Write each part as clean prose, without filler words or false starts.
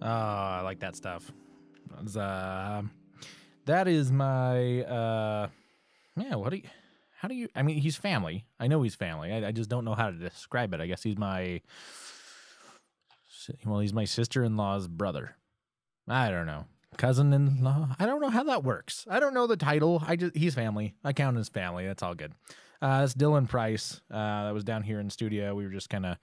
I like that stuff. That is my, yeah, how do you, I mean, he's family. I know he's family. I just don't know how to describe it. I guess he's he's my sister-in-law's brother. I don't know. Cousin-in-law. I don't know how that works. I don't know the title. He's family. I count him as family. That's all good. That's Dylan Price. That was down here in the studio. We were just kind of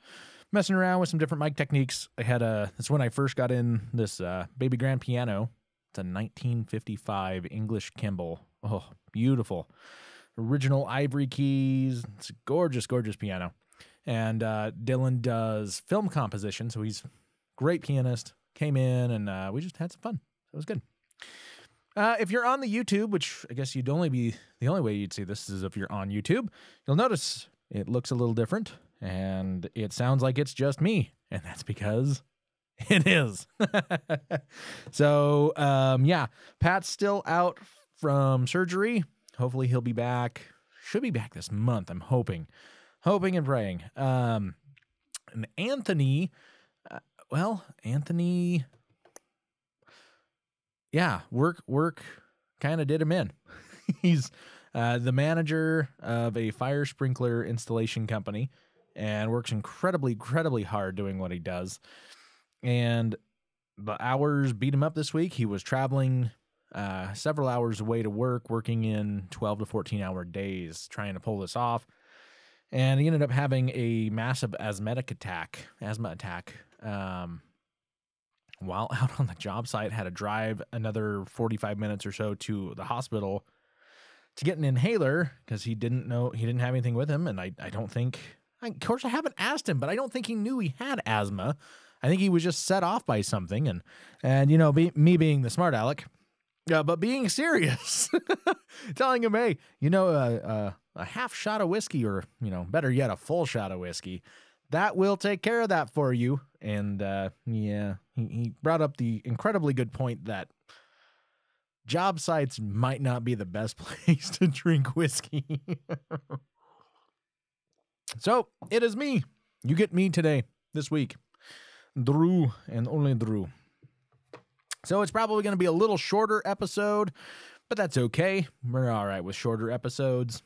messing around with some different mic techniques. That's when I first got in this baby grand piano. It's a 1955 English Kimball. Oh, beautiful. Original ivory keys. It's a gorgeous, gorgeous piano. And Dylan does film composition, so he's a great pianist. Came in, and we just had some fun. It was good. If you're on the YouTube, which I guess the only way you'd see this is if you're on YouTube, you'll notice it looks a little different, and it sounds like it's just me, and that's because it is. So, yeah, Pat's still out from surgery. Hopefully he'll be back. Should be back this month, I'm hoping and praying. And Anthony, yeah, work kind of did him in. He's the manager of a fire sprinkler installation company and works incredibly, incredibly hard doing what he does. And the hours beat him up this week. He was traveling several hours away to work, working in 12 to 14-hour days, trying to pull this off. And he ended up having a massive asthma attack. While out on the job site, had to drive another 45 minutes or so to the hospital to get an inhaler because he didn't have anything with him. And I don't think, of course I haven't asked him, but I don't think he knew he had asthma. I think he was just set off by something. And you know, me being the smart aleck, but being serious, telling him, hey, a half shot of whiskey, or, better yet, a full shot of whiskey, that will take care of that for you. And yeah, he brought up the incredibly good point that job sites might not be the best place to drink whiskey. So it is me. You get me today, this week. Drew and only Drew. So it's probably going to be a little shorter episode, but that's okay. We're all right with shorter episodes.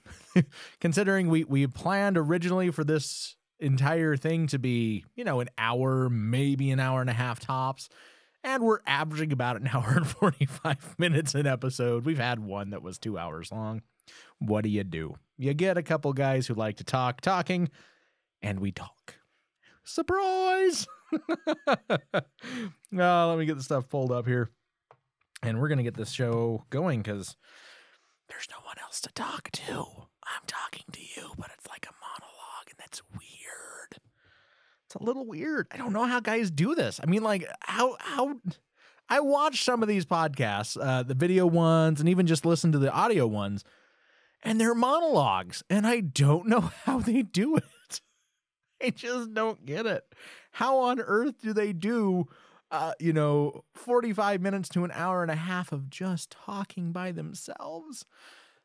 Considering we planned originally for this entire thing to be, an hour, maybe an hour and a half tops. And we're averaging about an hour and 45 minutes an episode. We've had one that was 2 hours long. What do? You get a couple guys who like to talking, and we talk. Surprise! Let me get the stuff pulled up here. And we're going to get this show going because there's no one else to talk to. I'm talking to you, but it's like a monologue, and that's weird. It's a little weird. I don't know how guys do this. I mean, like, how I watch some of these podcasts, the video ones, and even just listen to the audio ones, and they're monologues, and I don't know how they do it. I just don't get it. How on earth do they do, 45 minutes to an hour and a half of just talking by themselves?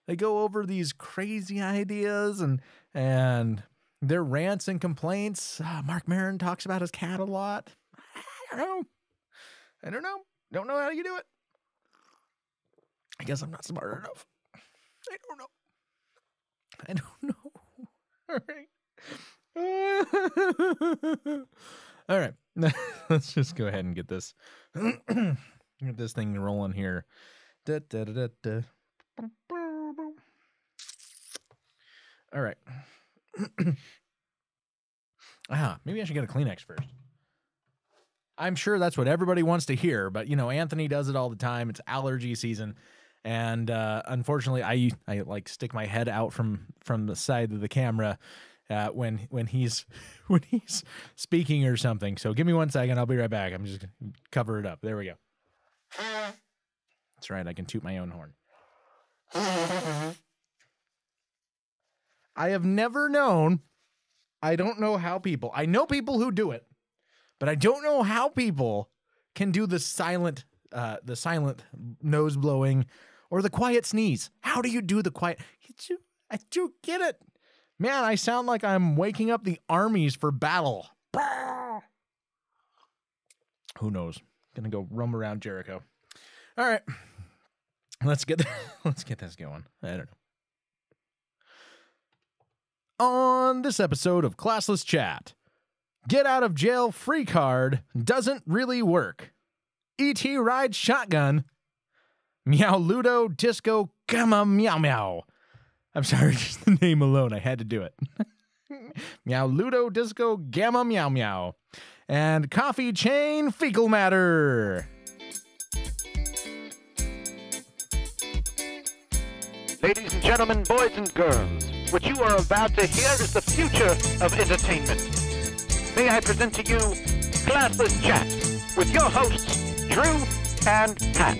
They go over these crazy ideas and their rants and complaints. Mark Maron talks about his cat a lot. I don't know. Don't know how you do it. I guess I'm not smart enough. I don't know. All right. All right. Let's just go ahead and get this thing rolling here. All right. Maybe I should get a Kleenex first. I'm sure that's what everybody wants to hear, but Anthony does it all the time. It's allergy season. And unfortunately, I like stick my head out from the side of the camera when he's speaking or something. So give me 1 second. I'll be right back. I'm just gonna cover it up. There we go. That's right. I can toot my own horn. I have never known. I don't know how people. I know people who do it, but I don't know how people can do the silent nose blowing or the quiet sneeze. How do you do the quiet? I do get it. Man, I sound like I'm waking up the armies for battle. Who knows? Gonna go roam around Jericho. All right. Let's get this going. I don't know. On this episode of Classless Chat, get out of jail free card doesn't really work. E.T. rides shotgun. Meow-Ludo disco gamma Meow-Meow. I'm sorry, just the name alone, I had to do it. Meow-Ludo disco gamma Meow-Meow. And coffee chain fecal matter. Ladies and gentlemen, boys and girls, what you are about to hear is the future of entertainment. May I present to you Classless Chat with your hosts, Drew and Pat.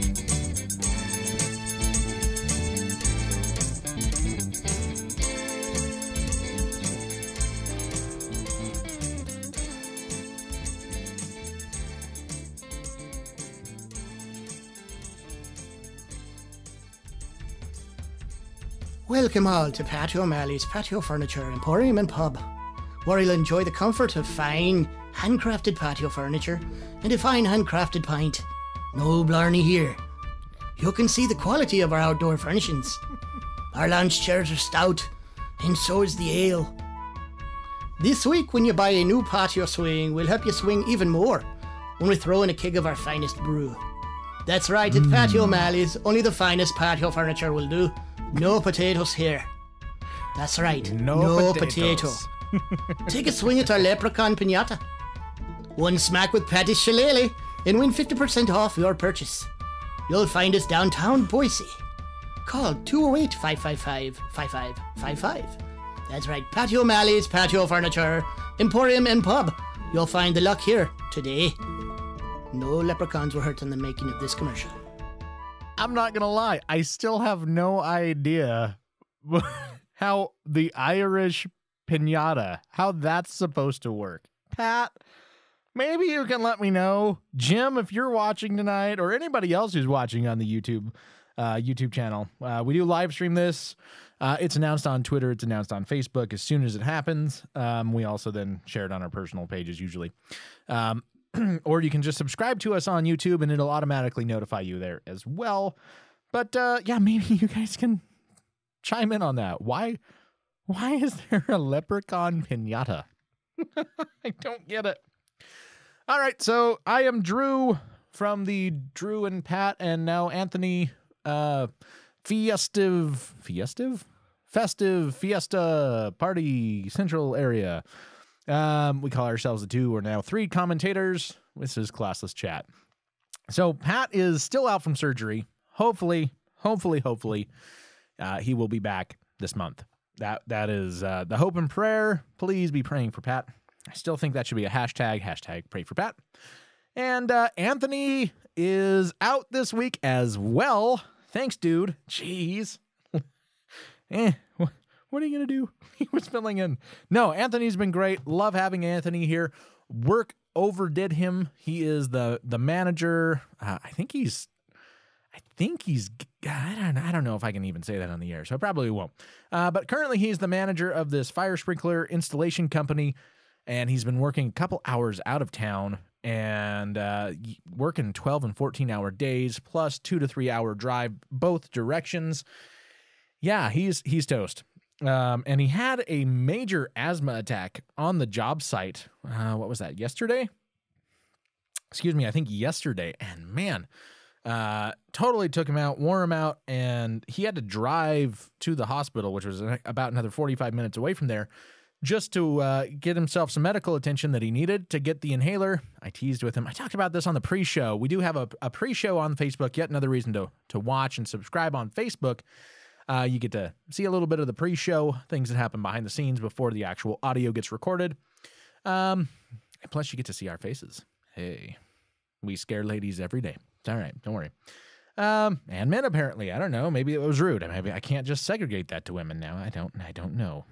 Welcome all to Patio O'Malley's Patio Furniture Emporium and Pub, where you'll enjoy the comfort of fine, handcrafted patio furniture and a fine handcrafted pint. No blarney here. You can see the quality of our outdoor furnishings. Our lounge chairs are stout, and so is the ale. This week, when you buy a new patio swing, we'll help you swing even more when we throw in a keg of our finest brew. That's right, at Patio O'Malley's, only the finest patio furniture will do. No potatoes here. That's right, no potatoes. Take a swing at our leprechaun pinata. One smack with Patty's shillelagh and win 50% off your purchase. You'll find us downtown Boise. Call 208-555-5555. That's right, Patio O'Malley's Patio Furniture Emporium and Pub. You'll find the luck here today. No leprechauns were hurt in the making of this commercial. I'm not going to lie. I still have no idea how the Irish piñata, how that's supposed to work. Pat, maybe you can let me know. Jim, if you're watching tonight, or anybody else who's watching on the YouTube channel, we do live stream this. It's announced on Twitter. It's announced on Facebook as soon as it happens. We also then share it on our personal pages usually. Or you can just subscribe to us on YouTube and it'll automatically notify you there as well. But yeah, maybe you guys can chime in on that. Why is there a leprechaun piñata? I don't get it. All right, so I am Drew from the Drew and Pat and now Anthony Festive Fiesta Party Central area. We call ourselves the two or now three commentators. This is Classless Chat. So Pat is still out from surgery. Hopefully, he will be back this month. That is the hope and prayer. Please be praying for Pat. I still think that should be a hashtag pray for Pat. And Anthony is out this week as well. Thanks, dude. Jeez. What are you going to do? He was filling in. No, Anthony's been great. Love having Anthony here. Work overdid him. He is the manager. I don't know if I can even say that on the air, so I probably won't. But currently he's the manager of this fire sprinkler installation company, and he's been working a couple hours out of town and working 12 and 14-hour days plus 2 to 3 hour drive both directions. Yeah, he's toast. And he had a major asthma attack on the job site. What was that? Yesterday? Excuse me. I think yesterday. And man, totally took him out, wore him out. And he had to drive to the hospital, which was about another 45 minutes away from there, just to get himself some medical attention that he needed to get the inhaler. I teased with him. I talked about this on the pre-show. We do have a pre-show on Facebook. Yet another reason to watch and subscribe on Facebook. You get to see a little bit of the pre-show, things that happen behind the scenes before the actual audio gets recorded. And plus, you get to see our faces. Hey, we scare ladies every day. It's all right. Don't worry. And men, apparently. I don't know. Maybe it was rude. Maybe I can't just segregate that to women now. I don't know.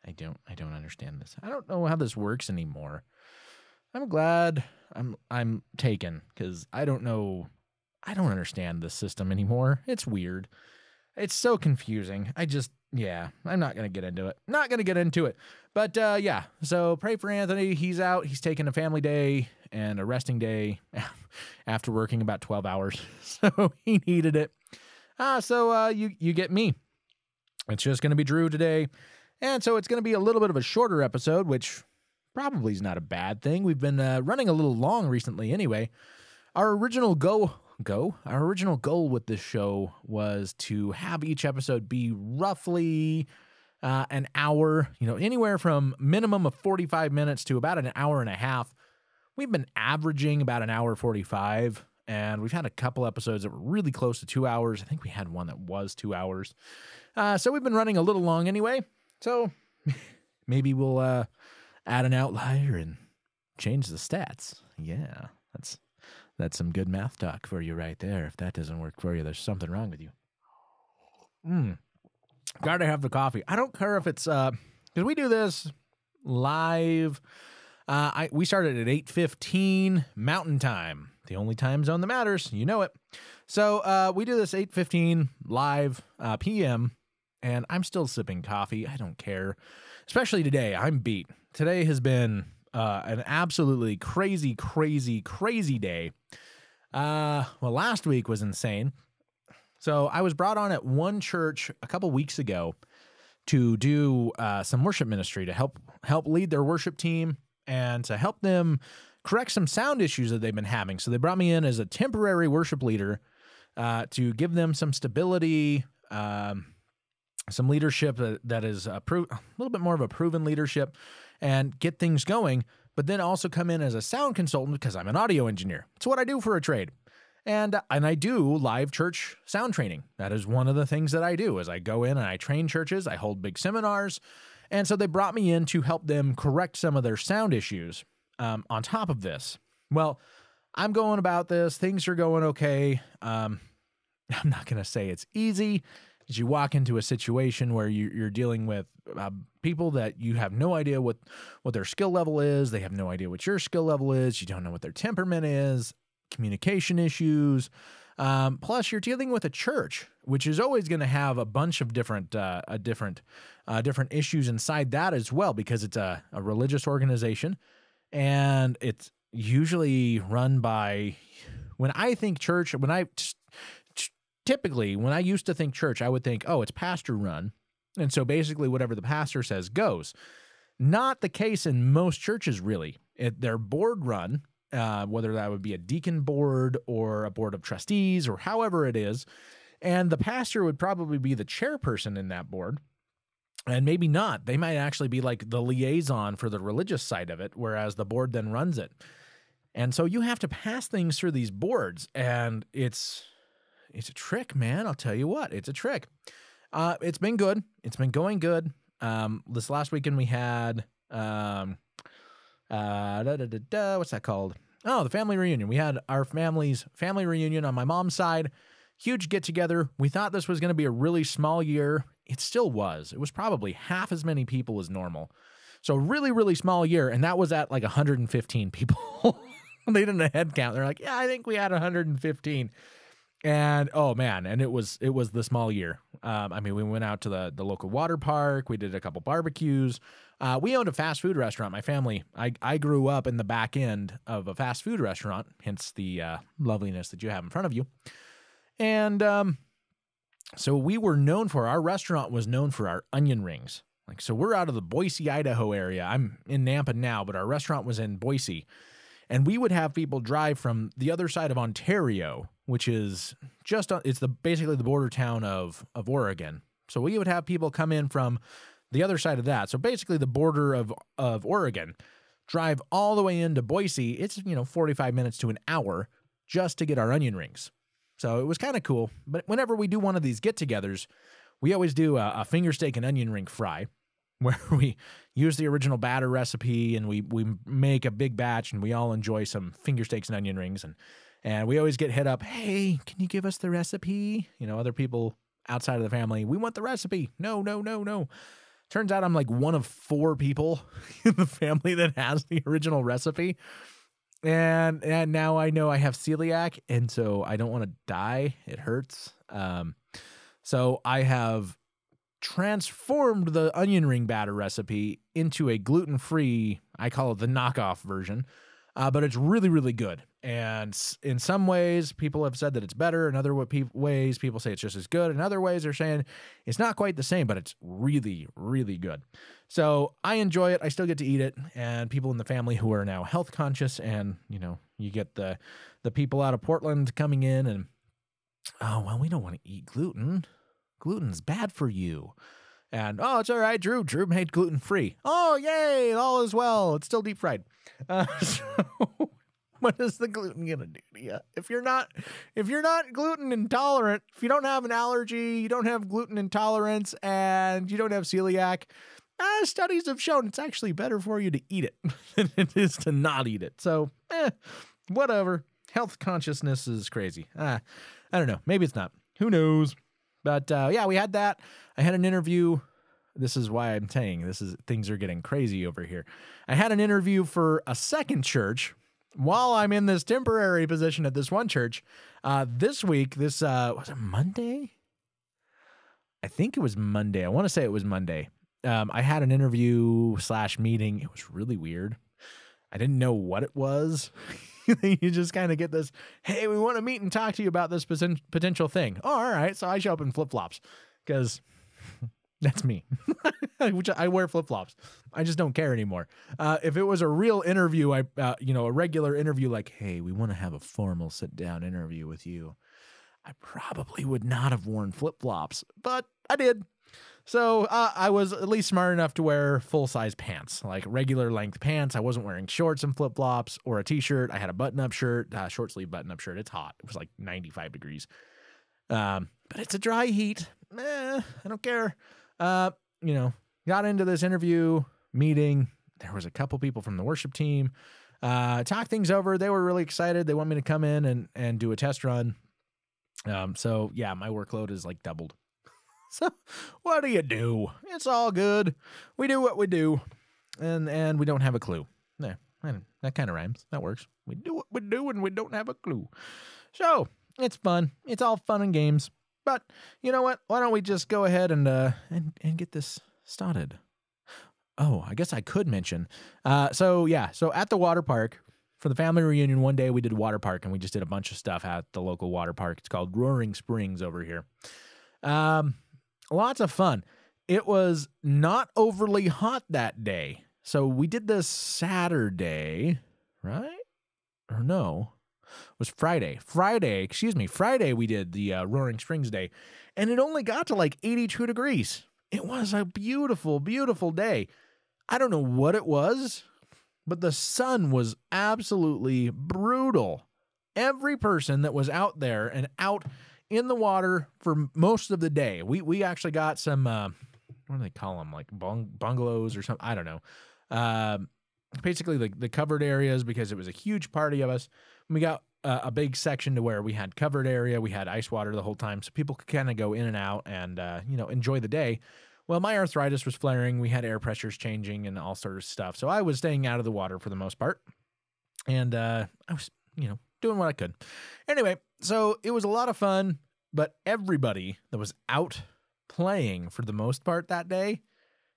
I don't understand this. I don't know how this works anymore. I'm glad I'm taken because I don't know. I don't understand this system anymore. It's weird. It's so confusing. Yeah, I'm not going to get into it. Not going to get into it. But yeah, so pray for Anthony. He's out. He's taking a family day and a resting day after working about 12 hours. So he needed it. So you get me. It's just going to be Drew today. And so it's going to be a little bit of a shorter episode, which probably is not a bad thing. We've been running a little long recently anyway. Our original goal with this show was to have each episode be roughly an hour, anywhere from minimum of 45 minutes to about an hour and a half. We've been averaging about an hour 45, and we've had a couple episodes that were really close to 2 hours. I think we had one that was 2 hours. So we've been running a little long anyway. So maybe we'll add an outlier and change the stats. Yeah, that's some good math talk for you right there. If that doesn't work for you, there's something wrong with you. Gotta have the coffee. I don't care if it's because we do this live. We started at 8:15 Mountain Time, the only time zone that matters. You know it. So we do this 8:15 live PM, and I'm still sipping coffee. I don't care, especially today. I'm beat. Today has been an absolutely crazy day. Well, last week was insane. So I was brought on at one church a couple weeks ago to do some worship ministry to help lead their worship team and to help them correct some sound issues that they've been having. So they brought me in as a temporary worship leader to give them some stability, some leadership that is a little bit more of a proven leadership, and get things going, but then also come in as a sound consultant because I'm an audio engineer. It's what I do for a trade. And I do live church sound training. That is one of the things that I do is I go in and I train churches. I hold big seminars. And so they brought me in to help them correct some of their sound issues on top of this. Well, I'm going about this. Things are going okay. I'm not going to say it's easy. As you walk into a situation where you're dealing with people that you have no idea what their skill level is. They have no idea what your skill level is. You don't know what their temperament is. Communication issues. Plus, you're dealing with a church, which is always going to have a bunch of different issues inside that as well, because it's a religious organization, and it's usually run by. When I think church, typically, when I used to think church, I would think, oh, it's pastor run. And so basically whatever the pastor says goes. Not the case in most churches, really. They're board run, whether that would be a deacon board or a board of trustees or however it is. And the pastor would probably be the chairperson in that board. And maybe not. They might actually be like the liaison for the religious side of it, whereas the board then runs it. And so you have to pass things through these boards, and it's a trick, man. I'll tell you what, it's a trick. It's been good. It's been going good. This last weekend we had, what's that called? Oh, the family reunion. We had our family's family reunion on my mom's side. Huge get together. We thought this was going to be a really small year. It still was. It was probably half as many people as normal. So really, really small year. And that was at like 115 people. They did a head count. They're like, yeah, I think we had 115. And oh man, and it was the small year. We went out to the local water park. We did a couple barbecues. We owned a fast food restaurant. My family, I grew up in the back end of a fast food restaurant, hence the loveliness that you have in front of you. And so our restaurant was known for our onion rings. So we're out of the Boise, Idaho area. I'm in Nampa now, but our restaurant was in Boise. And we would have people drive from the other side of Ontario, which is basically the border town of Oregon. So we would have people come in from the other side of that. So basically the border of Oregon, drive all the way into Boise. It's, 45 minutes to an hour just to get our onion rings. So it was kind of cool. But whenever we do one of these get-togethers, we always do a finger steak and onion ring fry, where we use the original batter recipe and we make a big batch and we all enjoy some finger steaks and onion rings. And we always get hit up, hey, can you give us the recipe? Other people outside of the family, we want the recipe. No. Turns out I'm like one of 4 people in the family that has the original recipe. And now I know I have celiac, and so I don't want to die. It hurts. So I have transformed the onion ring batter recipe into a gluten-free, I call it the knockoff version, but it's really, really good. And in some ways, people have said that it's better. In other ways, people say it's just as good. In other ways, they're saying it's not quite the same, but it's really, really good. So I enjoy it. I still get to eat it. And people in the family who are now health conscious, and, you know, you get the people out of Portland coming in and, oh, well, we don't want to eat gluten. Gluten's bad for you. And, oh, it's all right, Drew. Drew made gluten-free. Oh, yay, all is well. It's still deep fried. So what is the gluten going to do to you? If you're not gluten intolerant, if you don't have an allergy, you don't have gluten intolerance, and you don't have celiac, studies have shown it's actually better for you to eat it than it is to not eat it. So, whatever. Health consciousness is crazy. I don't know. Maybe it's not. Who knows? But yeah, we had that. I had an interview. This is why I'm saying things are getting crazy over here. I had an interview for a second church while I'm in this temporary position at this one church. This week, was it Monday? I think it was Monday. I want to say it was Monday. I had an interview / meeting. It was really weird. I didn't know what it was. You just kind of get this, hey, we want to meet and talk to you about this potential thing. Oh, all right. So I show up in flip-flops because that's me. Which I wear flip-flops. I just don't care anymore. If it was a real interview, a regular interview like, hey, we want to have a formal sit-down interview with you, I probably would not have worn flip-flops, but I did. So I was at least smart enough to wear full-size pants, like regular length pants. I wasn't wearing shorts and flip-flops or a t-shirt. I had a button-up shirt, short-sleeve button-up shirt. It's hot. It was like 95 degrees. But it's a dry heat. I don't care. Got into this interview meeting. There was a couple people from the worship team. Talked things over. They were really excited. They want me to come in and do a test run. So yeah, my workload is like doubled. So what do? It's all good. We do what we do, and we don't have a clue. Yeah, that kind of rhymes. That works. We do what we do, and we don't have a clue. So it's fun. It's all fun and games. But you know what? Why don't we just go ahead and get this started? Oh, I guess I could mention. So at the water park for the family reunion, one day we did a water park, and we just did a bunch of stuff at the local water park. It's called Roaring Springs over here. Lots of fun. It was not overly hot that day. So we did this Saturday, right? Or no, it was Friday. Friday we did the Roaring Springs Day, and it only got to like 82 degrees. It was a beautiful, beautiful day. I don't know what it was, but the sun was absolutely brutal. Every person that was out there and out in the water for most of the day. We actually got some, what do they call them? Like bungalows or something. I don't know. Basically the covered areas, because it was a huge party of us. We got a big section to where we had covered area. We had ice water the whole time, so people could kind of go in and out and, enjoy the day. Well, my arthritis was flaring. We had air pressures changing and all sorts of stuff. So I was staying out of the water for the most part. And I was, doing what I could. Anyway, so it was a lot of fun, but everybody that was out playing for the most part that day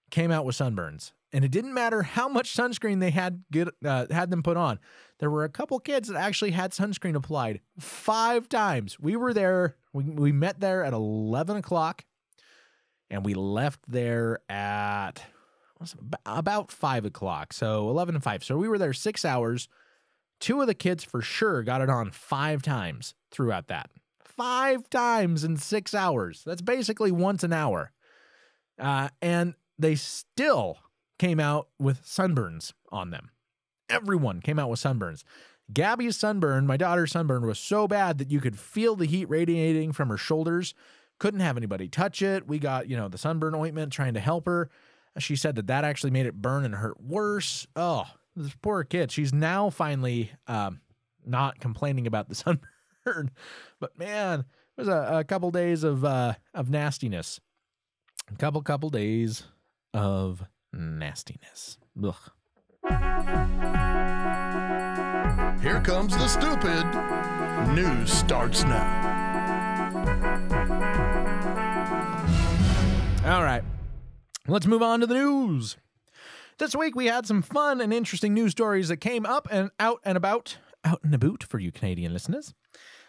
came out with sunburns. And it didn't matter how much sunscreen they had them put on. There were a couple kids that actually had sunscreen applied 5 times. We were there. We met there at 11 o'clock, and we left there at about 5 o'clock. So 11 and 5. So we were there 6 hours. 2 of the kids for sure got it on 5 times throughout that. 5 times in 6 hours. That's basically once an hour. And they still came out with sunburns on them. Everyone came out with sunburns. Gabby's sunburn, my daughter's sunburn, was so bad that you could feel the heat radiating from her shoulders. Couldn't have anybody touch it. We got, the sunburn ointment trying to help her. She said that actually made it burn and hurt worse. Oh, this poor kid. She's now finally not complaining about the sunburn. But man, it was a couple days of nastiness. A couple days of nastiness. Ugh. Here comes the stupid. News starts now. All right, let's move on to the news. This week we had some fun and interesting news stories that came up and out and about for you Canadian listeners.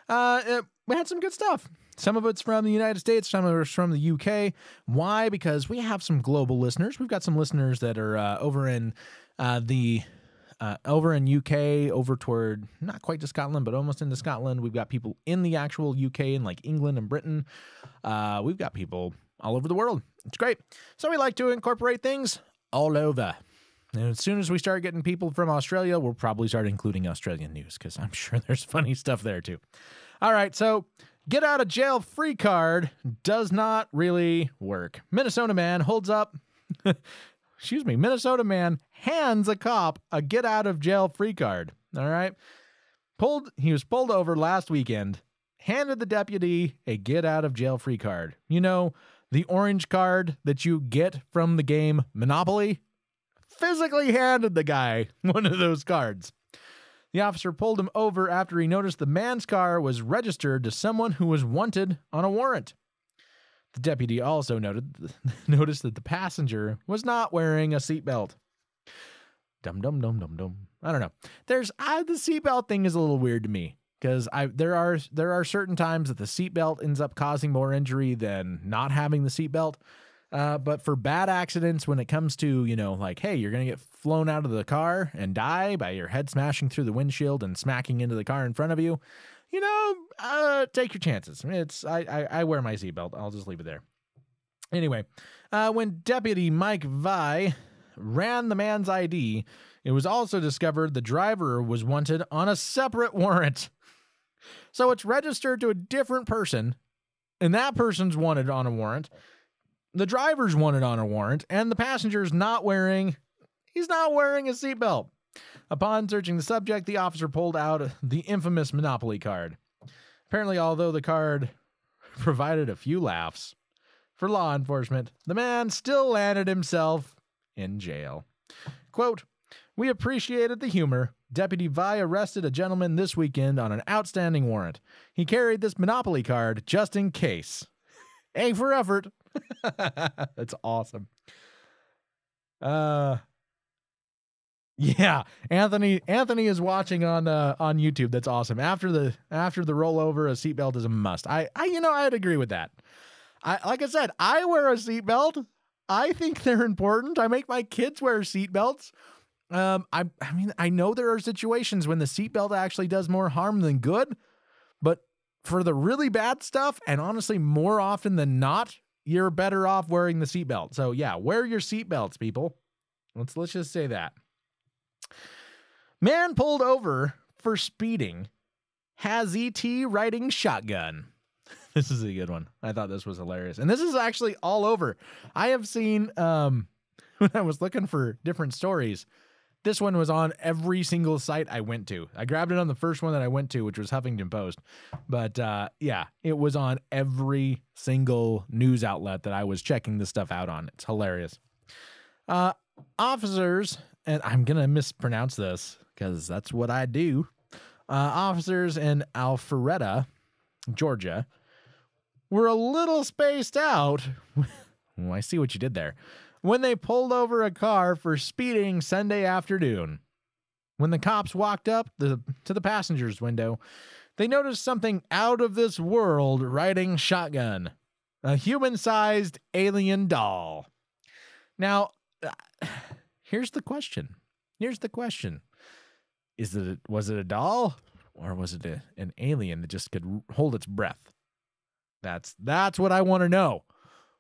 We had some good stuff. Some of it's from the United States, some of it's from the UK. Why? Because we have some global listeners. We've got some listeners that are over in UK, over toward not quite to Scotland, but almost into Scotland. We've got people in the actual UK in like England and Britain. We've got people all over the world. It's great. So we like to incorporate things all over. And as soon as we start getting people from Australia, we'll probably start including Australian news because I'm sure there's funny stuff there too. All right, so get out of jail free card does not really work. Minnesota man holds up, Minnesota man hands a cop a get out of jail free card. All right, he was pulled over last weekend, handed the deputy a get out of jail free card. You know, the orange card that you get from the game Monopoly. Physically handed the guy one of those cards. The officer pulled him over after he noticed the man's car was registered to someone who was wanted on a warrant. The deputy also noticed that the passenger was not wearing a seatbelt. Dum dum dum dum dum. I don't know. The seatbelt thing is a little weird to me because there are certain times that the seatbelt ends up causing more injury than not having the seatbelt. But for bad accidents, when it comes to, like, hey, you're going to get flown out of the car and die by your head smashing through the windshield and smacking into the car in front of you, take your chances. I wear my seatbelt. I'll just leave it there. Anyway, when Deputy Mike Vi ran the man's ID, it was also discovered the driver was wanted on a separate warrant. So it's registered to a different person, and that person's wanted on a warrant. The driver's wanted on a warrant, and the passenger's not wearing a seatbelt. Upon searching the subject, the officer pulled out the infamous Monopoly card. Apparently, although the card provided a few laughs for law enforcement, the man still landed himself in jail. Quote, "We appreciated the humor. Deputy Vi arrested a gentleman this weekend on an outstanding warrant. He carried this Monopoly card just in case. A for effort." That's awesome. Yeah, Anthony is watching on YouTube. That's awesome. After the rollover, a seatbelt is a must. I'd agree with that. Like I said, I wear a seatbelt. I think they're important. I make my kids wear seatbelts. I know there are situations when the seatbelt actually does more harm than good, but for the really bad stuff, and honestly, more often than not, you're better off wearing the seatbelt. So yeah, wear your seatbelts, people. Let's just say that. Man pulled over for speeding has ET riding shotgun. This is a good one. I thought this was hilarious. And this is actually all over. I have seen, when I was looking for different stories, this one was on every single site I went to. I grabbed it on the first one that I went to, which was Huffington Post. But yeah, it was on every single news outlet that I was checking this stuff out on. It's hilarious. Officers, and I'm going to mispronounce this because that's what I do. Officers in Alpharetta, Georgia, were a little spaced out. Oh, I see what you did there. When they pulled over a car for speeding Sunday afternoon. When the cops walked up to the passenger's window, they noticed something out of this world riding shotgun. A human-sized alien doll. Now, here's the question. Was it a doll? Or was it an alien that just could hold its breath? That's what I want to know.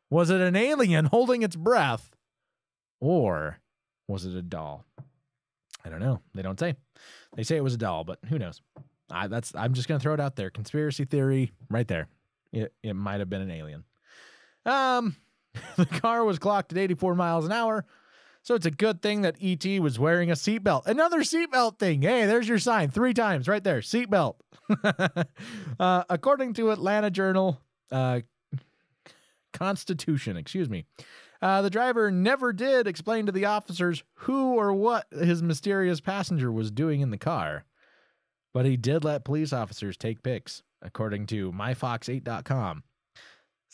Was it an alien holding its breath? Or was it a doll? I don't know. They don't say. They say it was a doll, but who knows? I'm just going to throw it out there. Conspiracy theory right there. It might have been an alien. The car was clocked at 84 miles an hour. So it's a good thing that E.T. was wearing a seatbelt. Another seatbelt thing. Hey, there's your sign. 3 times right there. Seatbelt. According to Atlanta Journal Constitution, the driver never did explain to the officers who or what his mysterious passenger was doing in the car. But he did let police officers take pics, according to myfox8.com.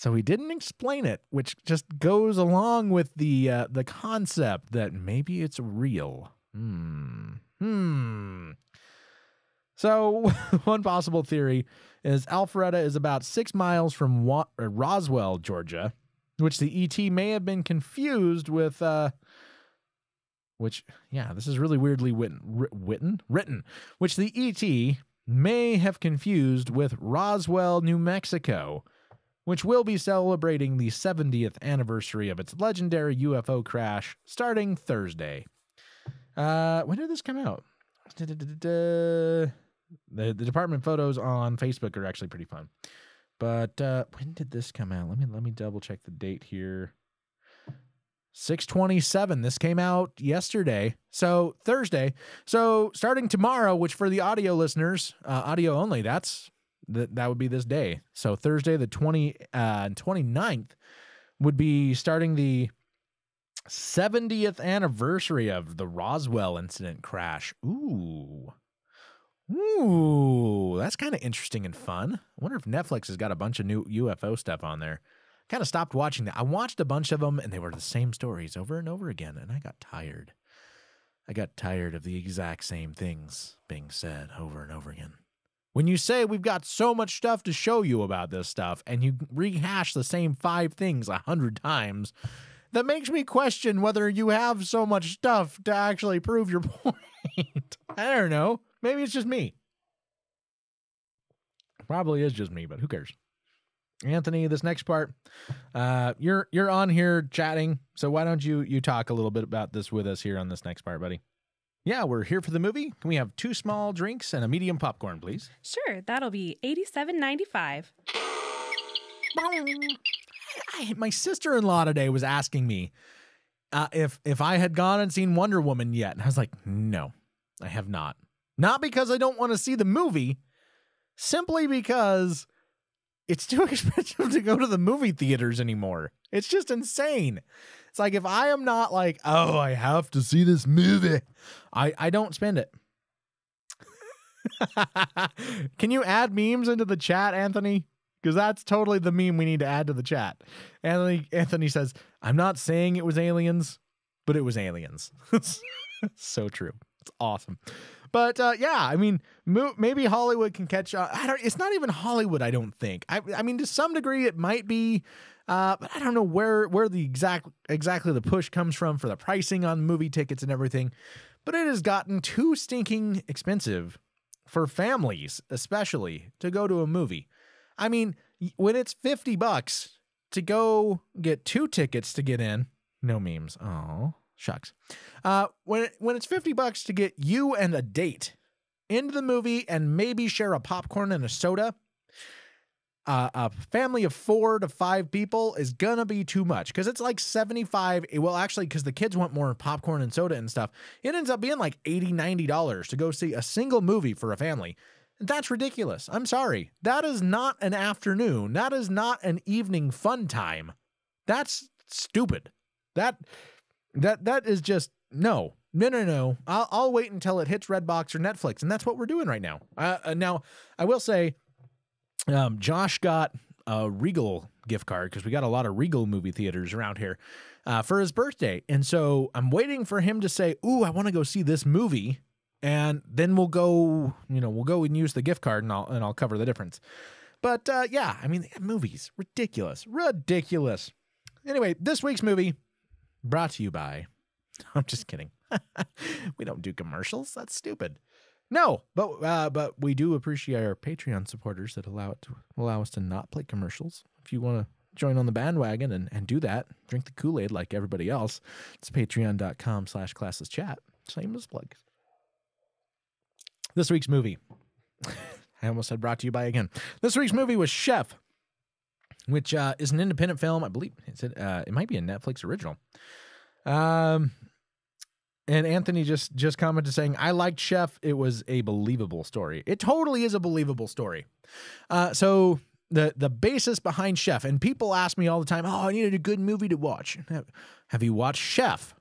So he didn't explain it, which just goes along with the concept that maybe it's real. So one possible theory is Alpharetta is about 6 miles from Roswell, Georgia, which the ET may have been confused with, this is really weirdly written, which the ET may have confused with Roswell, New Mexico, which will be celebrating the 70th anniversary of its legendary UFO crash starting Thursday. When did this come out? The department photos on Facebook are actually pretty fun. But when did this come out? Let me double check the date here. 6/27. This came out yesterday. So Thursday. So starting tomorrow, which for the audio listeners, audio only, that would be this day. So Thursday, the 29th, would be starting the 70th anniversary of the Roswell incident crash. Ooh, that's kind of interesting and fun. I wonder if Netflix has got a bunch of new UFO stuff on there. Kind of stopped watching that. I watched a bunch of them, and they were the same stories over and over again, and I got tired. I got tired of the exact same things being said over and over again. When you say we've got so much stuff to show you about this stuff, and you rehash the same 5 things 100 times, that makes me question whether you have so much stuff to actually prove your point. I don't know. Maybe it's just me. Probably is just me, but who cares? Anthony, this next part, you're on here chatting, so why don't you talk a little bit about this with us here on this next part, buddy? Yeah, we're here for the movie. Can we have 2 small drinks and a medium popcorn, please? Sure, that'll be $87.95. My sister-in-law today was asking me if I had gone and seen Wonder Woman yet, and I was like, no, I have not. Not because I don't want to see the movie, simply because it's too expensive to go to the movie theaters anymore. It's just insane. It's like if I am not like, oh, I have to see this movie, I don't spend it. Can you add memes into the chat, Anthony? Because that's totally the meme we need to add to the chat. Anthony says, I'm not saying it was aliens, but it was aliens. So true. It's awesome. But yeah, I mean, maybe Hollywood can catch on. It's not even Hollywood, I don't think. I mean, to some degree, it might be, but I don't know where the exactly the push comes from for the pricing on movie tickets and everything. But it has gotten too stinking expensive for families, especially, to go to a movie. I mean, when it's $50 to go get 2 tickets to get in, no memes. Oh, shucks. When it's $50 to get you and a date into the movie and maybe share a popcorn and a soda, a family of 4 to 5 people is gonna be too much because it's like 75. Well, actually, because the kids want more popcorn and soda and stuff, it ends up being like $80, $90 to go see a single movie for a family. That's ridiculous. I'm sorry. That is not an afternoon. That is not an evening fun time. That's stupid. That is just no. I'll wait until it hits Redbox or Netflix, and that's what we're doing right now. Now, I will say, Josh got a Regal gift card because we got a lot of Regal movie theaters around here for his birthday, and so I'm waiting for him to say, "Ooh, I want to go see this movie." And then we'll go and use the gift card, and I'll cover the difference. But yeah, I mean, movies, ridiculous. Anyway, this week's movie brought to you by. I'm just kidding. We don't do commercials. That's stupid. No, but we do appreciate our Patreon supporters that allow us to not play commercials. If you want to join on the bandwagon and do that, drink the Kool-Aid like everybody else, it's patreon.com/ClasslessChat. Shameless plug. This week's movie, I almost said brought to you by again. This week's movie was Chef, which is an independent film. I believe it might be a Netflix original. And Anthony just commented saying, I liked Chef. It was a believable story. It totally is a believable story. So the basis behind Chef, and people ask me all the time, oh, I needed a good movie to watch. Have you watched Chef?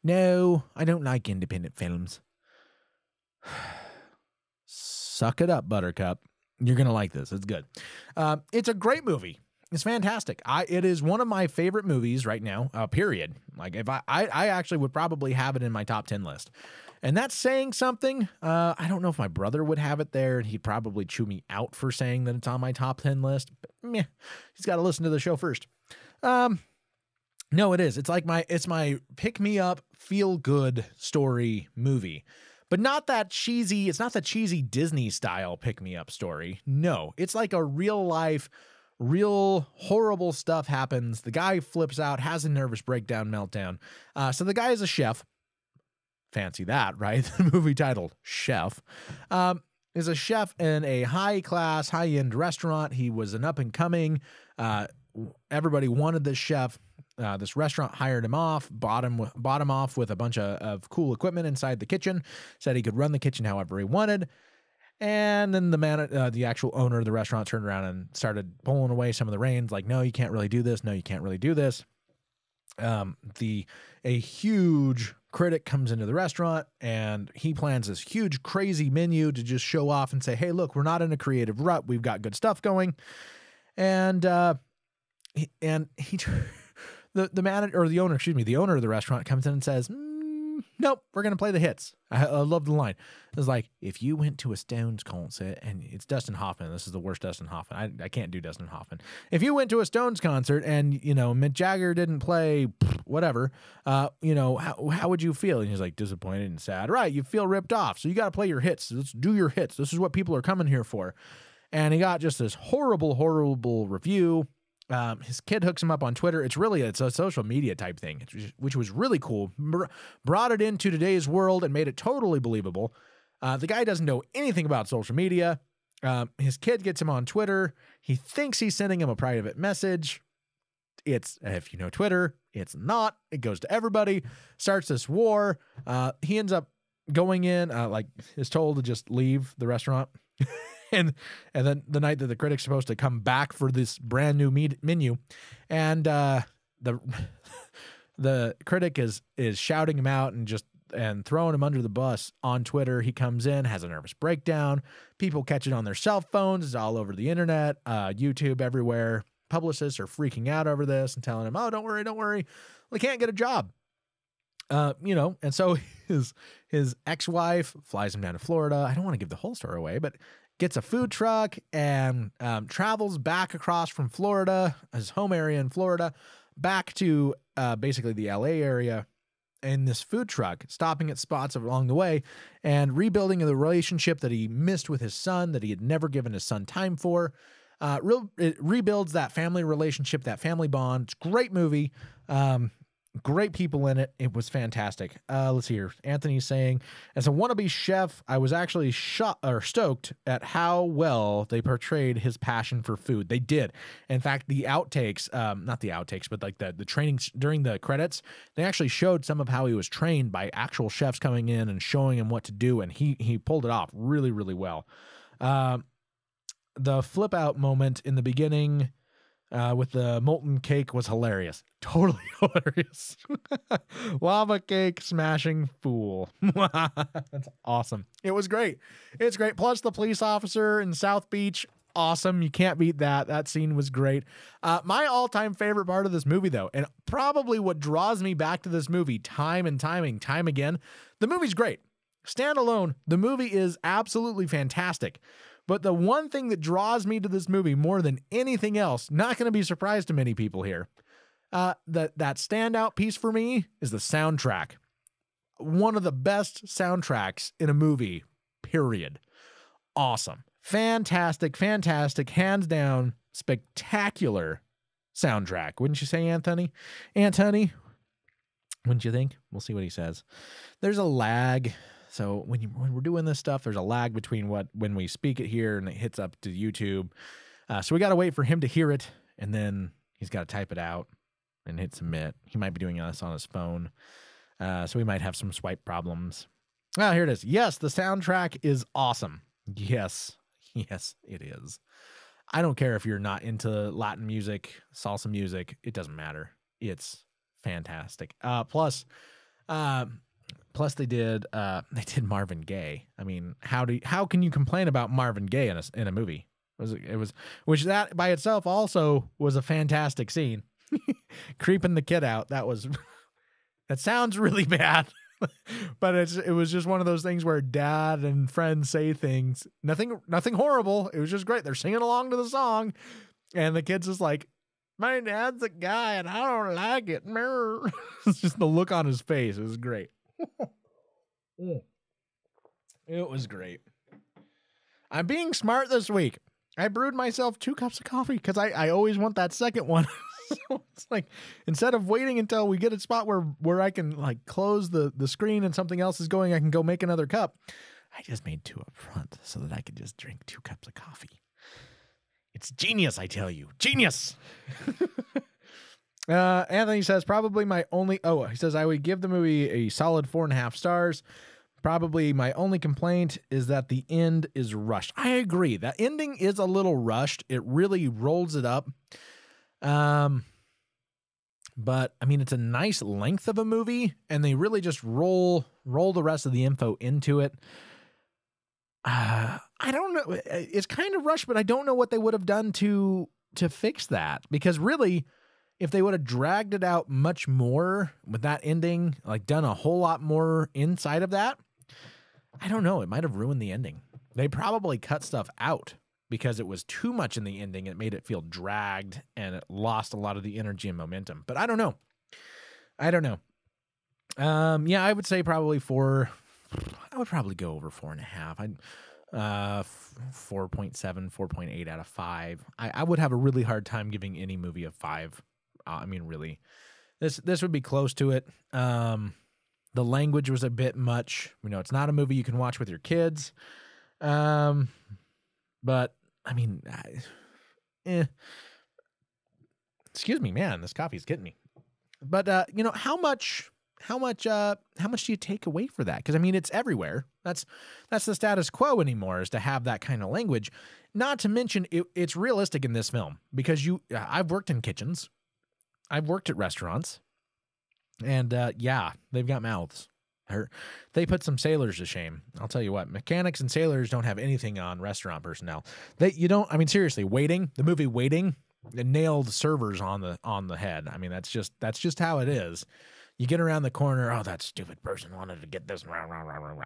No, I don't like independent films. Suck it up, Buttercup. You're going to like this. It's good. It's a great movie. It's fantastic. It is one of my favorite movies right now, period. Like, if I actually would probably have it in my top 10 list. And that's saying something. I don't know if my brother would have it there, and he'd probably chew me out for saying that it's on my top 10 list. But meh, he's got to listen to the show first. No, it is. It's my pick me up, feel good story movie. But not that cheesy, it's not the cheesy Disney style pick me up story. No, it's like a real life, real horrible stuff happens. The guy flips out, has a nervous breakdown, meltdown. So the guy is a chef. Fancy that, right? The movie titled Chef. Is a chef in a high-class, high-end restaurant. He was an up-and-coming. Everybody wanted this chef. This restaurant hired him off, bought him off with a bunch of cool equipment inside the kitchen, said he could run the kitchen however he wanted. And then the actual owner of the restaurant turned around and started pulling away some of the reins, like, no, you can't really do this. No, you can't really do this. A huge critic comes into the restaurant, and he plans this huge, crazy menu to just show off and say, hey, look, we're not in a creative rut. We've got good stuff going. And the manager, or the owner, the owner of the restaurant comes in and says, nope, we're going to play the hits. I love the line. It's like, if you went to a Stones concert, and it's Dustin Hoffman. This is the worst Dustin Hoffman. I can't do Dustin Hoffman. If you went to a Stones concert and, Mick Jagger didn't play whatever, how would you feel? And he's like, disappointed and sad. Right, you feel ripped off. So you got to play your hits. Let's do your hits. This is what people are coming here for. And he got just this horrible, horrible review. His kid hooks him up on Twitter. It's a social media type thing, which was really cool. Brought it into today's world and made it totally believable. The guy doesn't know anything about social media. His kid gets him on Twitter. He thinks he's sending him a private message. If you know Twitter, it's not. It goes to everybody. Starts this war. He ends up going in, is told to just leave the restaurant. And then the night that the critic's supposed to come back for this brand new menu, and the critic is shouting him out and throwing him under the bus on Twitter. He comes in, has a nervous breakdown. People catch it on their cell phones. It's all over the internet, YouTube, everywhere. Publicists are freaking out over this and telling him, "Oh, don't worry. Well, he can't get a job." And so his ex-wife flies him down to Florida. I don't want to give the whole story away, but gets a food truck and travels back across from Florida, his home area in Florida, back to basically the LA area in this food truck, stopping at spots along the way and rebuilding the relationship that he missed with his son, that he had never given his son time for. It rebuilds that family relationship, that family bond. It's a great movie. Great people in it. It was fantastic. Let's hear. Anthony's saying, as a wannabe chef, I was actually stoked at how well they portrayed his passion for food. They did. In fact, the outtakes, not the outtakes, but like the training during the credits, they actually showed some of how he was trained by actual chefs coming in and showing him what to do. And he pulled it off really, really well. The flip out moment in the beginning, with the molten cake was hilarious. Totally hilarious. Lava cake smashing fool. That's awesome. It was great. It's great. Plus the police officer in South Beach. Awesome. You can't beat that. That scene was great. My all-time favorite part of this movie, though, and probably what draws me back to this movie time again, the movie's great. Standalone, the movie is absolutely fantastic. But the one thing that draws me to this movie more than anything else, not going to be a surprise to many people here, that standout piece for me is the soundtrack. One of the best soundtracks in a movie, period. Awesome. Fantastic, hands down, spectacular soundtrack. Wouldn't you say, Anthony? Anthony, wouldn't you think? We'll see what he says. There's a lag. So when we're doing this stuff, there's a lag between when we speak it here and it hits up to YouTube. So we got to wait for him to hear it, and then he's got to type it out and hit submit. He might be doing this on his phone, so we might have some swipe problems. Ah, here it is. Yes, the soundtrack is awesome. Yes, it is. I don't care if you're not into Latin music, salsa music. It doesn't matter. It's fantastic. Plus they did Marvin Gaye. I mean, how can you complain about Marvin Gaye in a movie? Which that by itself also was a fantastic scene. Creeping the kid out. That sounds really bad. But it was just one of those things where dad and friends say things. Nothing horrible. It was just great. They're singing along to the song. And the kid's just like, my dad's a guy and I don't like it. It's just the look on his face. It was great. It was great. I'm being smart this week. I brewed myself 2 cups of coffee because I always want that second one. So it's like, instead of waiting until we get a spot where I can like close the screen and something else is going, I can go make another cup. I just made 2 up front so that I could just drink 2 cups of coffee. It's genius, I tell you. Genius. Anthony says probably he says I would give the movie a solid 4.5 stars. Probably my only complaint is that the end is rushed. I agree. That ending is a little rushed. It really rolls it up. But I mean, it's a nice length of a movie and they really just roll the rest of the info into it. I don't know. It's kind of rushed, but I don't know what they would have done to fix that, because really, if they would have dragged it out much more with that ending, like done a whole lot more inside of that, I don't know. It might have ruined the ending. They probably cut stuff out because it was too much in the ending. It made it feel dragged and it lost a lot of the energy and momentum. But I don't know. Yeah, I would say probably 4. I would probably go over 4.5. 4.7, 4.8 out of 5. I would have a really hard time giving any movie a 5. I mean, really, this would be close to it. The language was a bit much. It's not a movie you can watch with your kids. But I mean, excuse me, man, this coffee's getting me. But how much do you take away for that? Because I mean, it's everywhere. That's the status quo anymore, is to have that kind of language. Not to mention, it's realistic in this film because I've worked in kitchens, I've worked at restaurants, and yeah, they've got mouths. They put some sailors to shame. I'll tell you what, mechanics and sailors don't have anything on restaurant personnel. I mean, seriously, the movie Waiting, it nailed servers on the head. I mean, that's just how it is. You get around the corner, oh, that stupid person wanted to get this.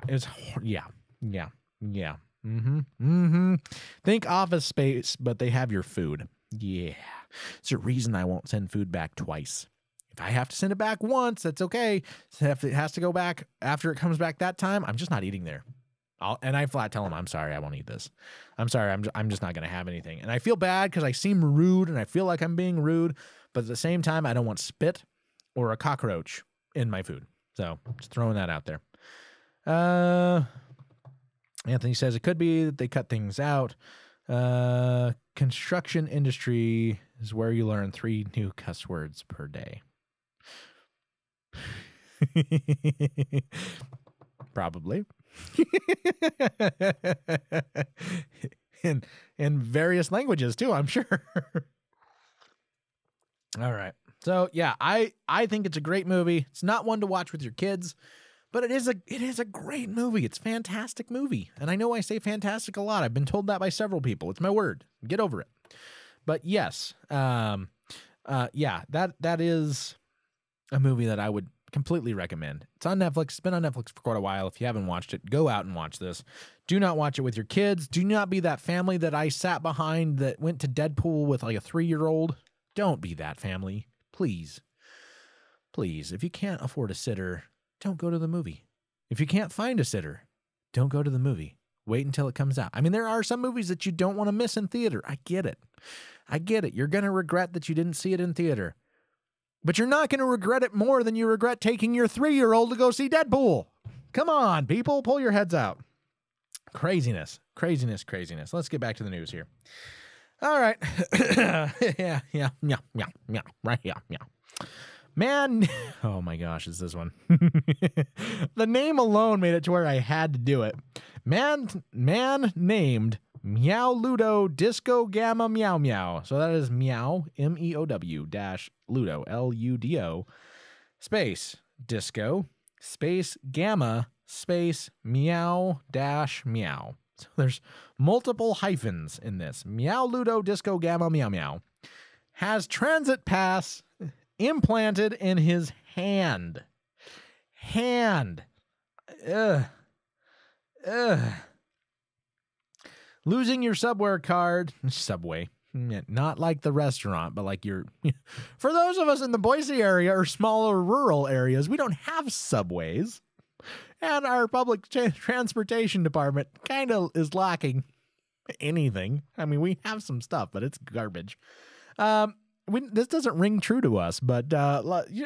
It's, yeah. Think Office Space, but they have your food. Yeah. It's a reason I won't send food back twice. If I have to send it back once, that's okay. If it has to go back after it comes back that time, I'm just not eating there. And I flat tell them, I'm sorry, I won't eat this. I'm sorry, I'm just not going to have anything. And I feel bad because I seem rude and I feel like I'm being rude. But at the same time, I don't want spit or a cockroach in my food. So just throwing that out there. Anthony says it could be that they cut things out. Construction industry is where you learn 3 new cuss words per day. Probably. in various languages too, I'm sure. All right. So yeah, I think it's a great movie. It's not one to watch with your kids, but it is a great movie. It's a fantastic movie. And I know I say fantastic a lot. I've been told that by several people. It's my word. Get over it. But yes, yeah, that is a movie that I would completely recommend. It's on Netflix. It's been on Netflix for quite a while. If you haven't watched it, go out and watch this. Do not watch it with your kids. Do not be that family that I sat behind that went to Deadpool with like a 3-year-old. Don't be that family. Please. Please. If you can't afford a sitter, don't go to the movie. If you can't find a sitter, don't go to the movie. Wait until it comes out. I mean, there are some movies that you don't want to miss in theater. I get it. You're going to regret that you didn't see it in theater. But you're not going to regret it more than you regret taking your 3-year-old to go see Deadpool. Come on, people. Pull your heads out. Craziness. Let's get back to the news here. All right. Yeah. Right here. Yeah. Man. Oh my gosh, is this one? The name alone made it to where I had to do it. Man named Meow-Ludo Disco Gamma Meow-Meow. So that is Meow, MEOW dash Ludo, LUDO, space Disco, space Gamma, space Meow dash Meow. So there's multiple hyphens in this. Meow-Ludo Disco Gamma Meow-Meow has transit pass implanted in his hand. Ugh. Losing your subway, not like the restaurant, but like for those of us in the Boise area or smaller rural areas, we don't have subways. And our public transportation department kind of is lacking anything. I mean, we have some stuff, but it's garbage. This doesn't ring true to us, but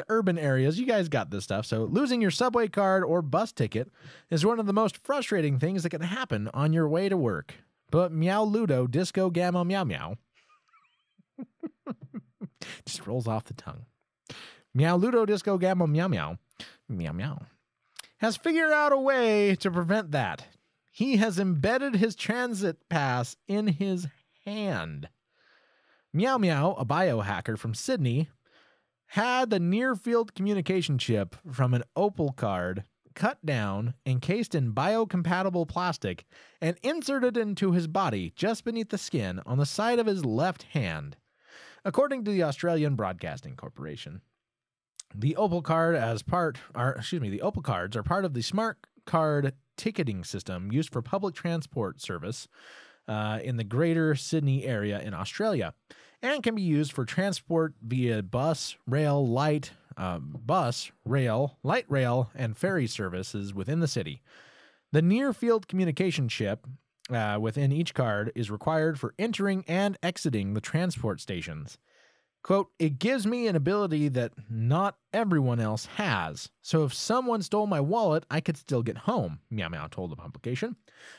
urban areas, you guys got this stuff. So losing your subway card or bus ticket is one of the most frustrating things that can happen on your way to work. But Meow-Ludo Disco Gamma Meow-Meow just rolls off the tongue. Meow-Ludo Disco Gamma Meow-Meow Meow-Meow has figured out a way to prevent that. He has embedded his transit pass in his hand. Meow-Meow, a biohacker from Sydney, had the near-field communication chip from an Opal card cut down, encased in biocompatible plastic, and inserted into his body just beneath the skin on the side of his left hand. According to the Australian Broadcasting Corporation, the Opal cards are part of the smart card ticketing system used for public transport service in the Greater Sydney area in Australia, and can be used for transport via bus, rail, light rail, and ferry services within the city. The near-field communication chip within each card is required for entering and exiting the transport stations. Quote, "It gives me an ability that not everyone else has. So if someone stole my wallet, I could still get home," Meow-Meow told the publication.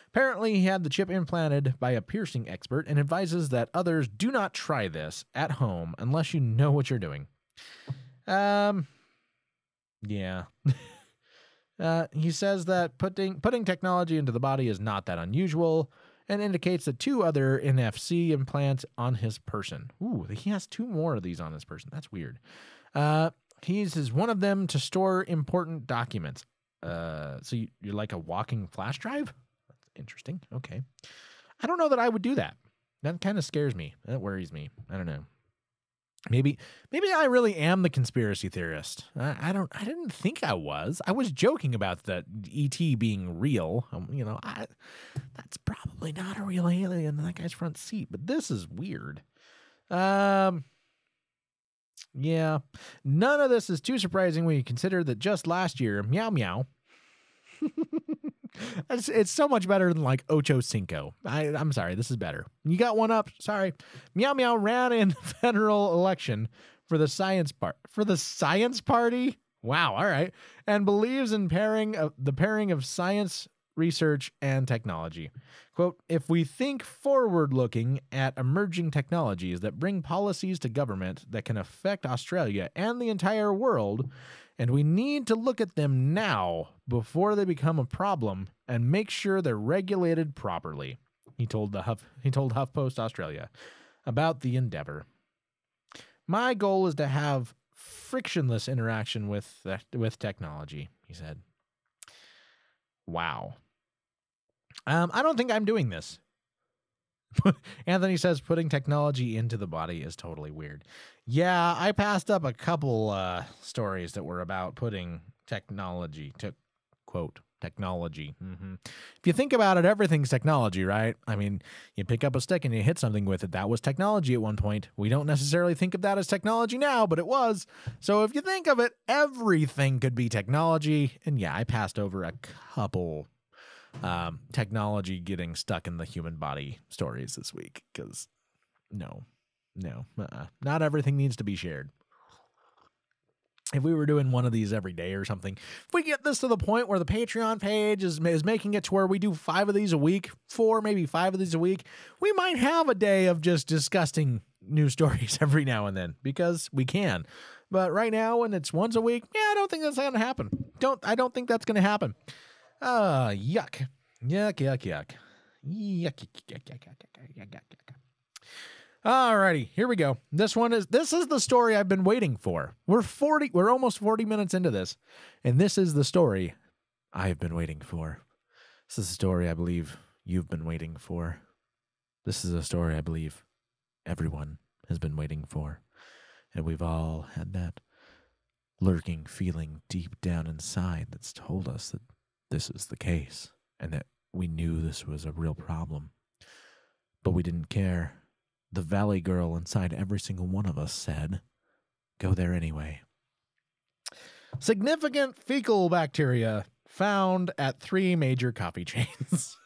Apparently, he had the chip implanted by a piercing expert and advises that others do not try this at home unless you know what you're doing. Yeah. He says that putting technology into the body is not that unusual, and indicates that 2 other NFC implants on his person. Ooh, he has 2 more of these on his person. That's weird. He uses one of them to store important documents. So you're like a walking flash drive? That's interesting. Okay. I don't know that I would do that. That kind of scares me. That worries me. I don't know. Maybe I really am the conspiracy theorist. I didn't think I was. I was joking about the ET being real. That's probably not a real alien in that guy's front seat, but this is weird. Yeah. None of this is too surprising when you consider that just last year, Meow-Meow it's so much better than like Ocho Cinco. I'm sorry, this is better. You got one up. Sorry. Meow-Meow ran in the federal election for the science party. Wow, all right. And believes in the pairing of science, research, and technology. Quote, "If we think forward-looking at emerging technologies that bring policies to government that can affect Australia and the entire world, and we need to look at them now before they become a problem and make sure they're regulated properly," he told HuffPost Australia about the endeavor. "My goal is to have frictionless interaction with technology," he said. Wow. I don't think I'm doing this. Anthony says putting technology into the body is totally weird. Yeah, I passed up a couple stories that were about putting technology, technology. If you think about it, everything's technology, right? I mean, you pick up a stick and you hit something with it. That was technology at one point. We don't necessarily think of that as technology now, but it was. So if you think of it, everything could be technology. And yeah, I passed over a couple technology getting stuck in the human body stories this week because not everything needs to be shared. If we were doing one of these every day or something, if we get this to the point where the Patreon page is making it to where we do 5 of these a week, 4, maybe 5 of these a week, we might have a day of just disgusting news stories every now and then because we can. But right now, when it's once a week, I don't think that's going to happen. I don't think that's going to happen. Yuck. Yuck. Alrighty, here we go. This is the story I've been waiting for. We're almost 40 minutes into this, and this is the story I've been waiting for. This is a story I believe you've been waiting for. This is a story I believe everyone has been waiting for. And we've all had that lurking feeling deep down inside that's told us that this is the case and that we knew this was a real problem. But we didn't care. The valley girl inside every single one of us said, go there anyway. Significant fecal bacteria found at 3 major coffee chains.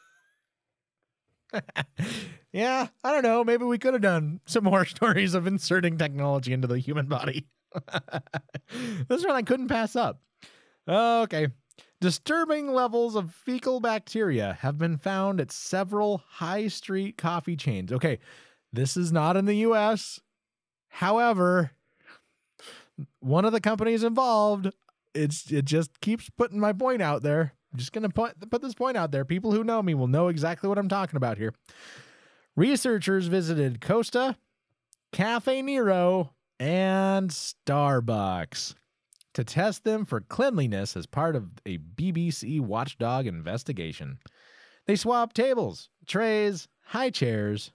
Yeah, I don't know. Maybe we could have done some more stories of inserting technology into the human body. This one I couldn't pass up. Okay. Disturbing levels of fecal bacteria have been found at several high street coffee chains. Okay, this is not in the U.S. However, one of the companies involved, it just keeps putting my point out there. I'm just going to put this point out there. People who know me will know exactly what I'm talking about here. Researchers visited Costa, Cafe Nero, and Starbucks to test them for cleanliness as part of a BBC watchdog investigation. They swabbed tables, trays, high chairs,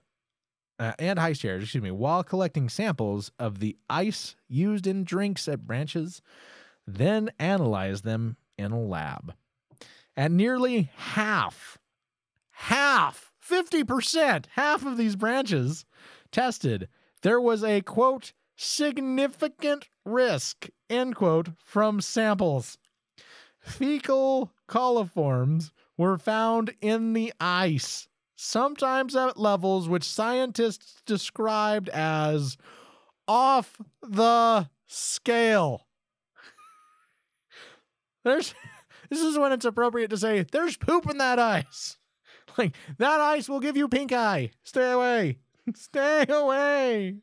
while collecting samples of the ice used in drinks at branches, then analyzed them in a lab. At nearly half, 50%, half of these branches tested, there was a, quote, significant risk, end quote, from samples. Fecal coliforms were found in the ice, sometimes at levels which scientists described as off the scale. This is when it's appropriate to say, there's poop in that ice. Like, that ice will give you pink eye. Stay away. Stay away.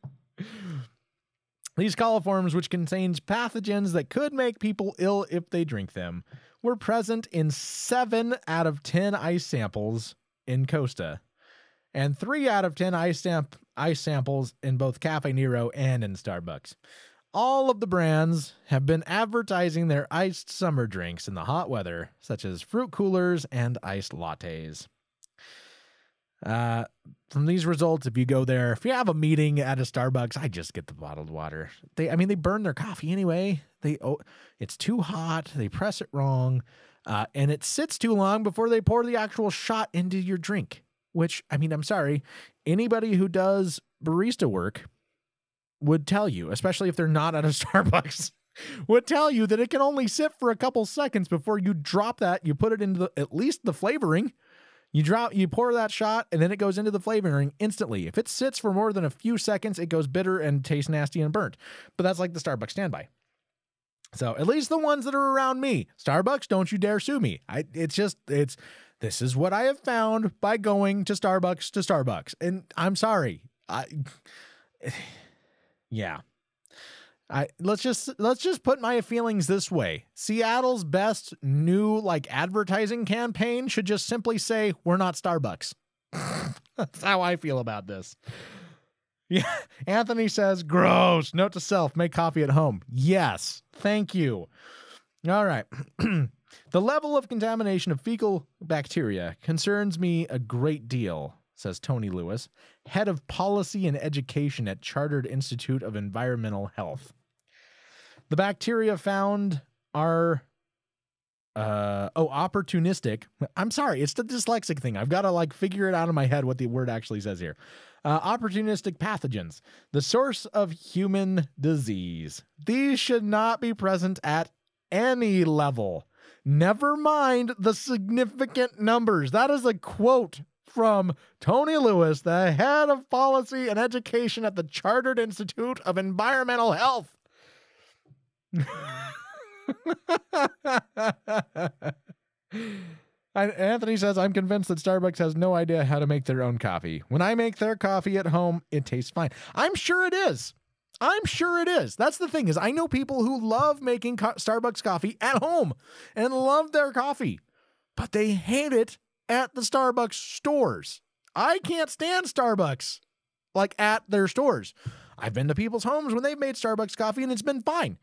These coliforms, which contains pathogens that could make people ill if they drink them, were present in 7 out of 10 ice samples in Costa, and 3 out of 10 ice samples in both Cafe Nero and in Starbucks. All of the brands have been advertising their iced summer drinks in the hot weather, such as fruit coolers and iced lattes. From these results, if you go there, if you have a meeting at a Starbucks, I just get the bottled water. They burn their coffee anyway. It's too hot. They press it wrong. And it sits too long before they pour the actual shot into your drink, which, I'm sorry, anybody who does barista work would tell you, especially if they're not at a Starbucks, would tell you that it can only sit for a couple seconds before you drop that. You put it into at least the flavoring. You pour that shot, and then it goes into the flavoring instantly. If it sits for more than a few seconds, it goes bitter and tastes nasty and burnt. But that's like the Starbucks standby. So at least the ones that are around me, Starbucks, don't you dare sue me. This is what I have found by going to Starbucks. And I'm sorry. Yeah. Let's just put my feelings this way. Seattle's best new advertising campaign should just simply say, we're not Starbucks. That's how I feel about this. Yeah. Anthony says, gross. Note to self, make coffee at home. Yes. Thank you. All right. The level of contamination of fecal bacteria concerns me a great deal, says Tony Lewis, head of policy and education at Chartered Institute of Environmental Health. The bacteria found are opportunistic. I'm sorry, it's the dyslexic thing. I've got to figure it out in my head what the word actually says here. Opportunistic pathogens, the source of human disease. These should not be present at any level. Never mind the significant numbers. That is a quote from Tony Lewis, the head of policy and education at the Chartered Institute of Environmental Health. Anthony says, I'm convinced that Starbucks has no idea how to make their own coffee. When I make their coffee at home, it tastes fine. I'm sure it is. That's the thing, is I know people who love making Starbucks coffee at home and love their coffee, but they hate it at the Starbucks stores. I can't stand Starbucks at their stores. I've been to people's homes when they've made Starbucks coffee and it's been fine.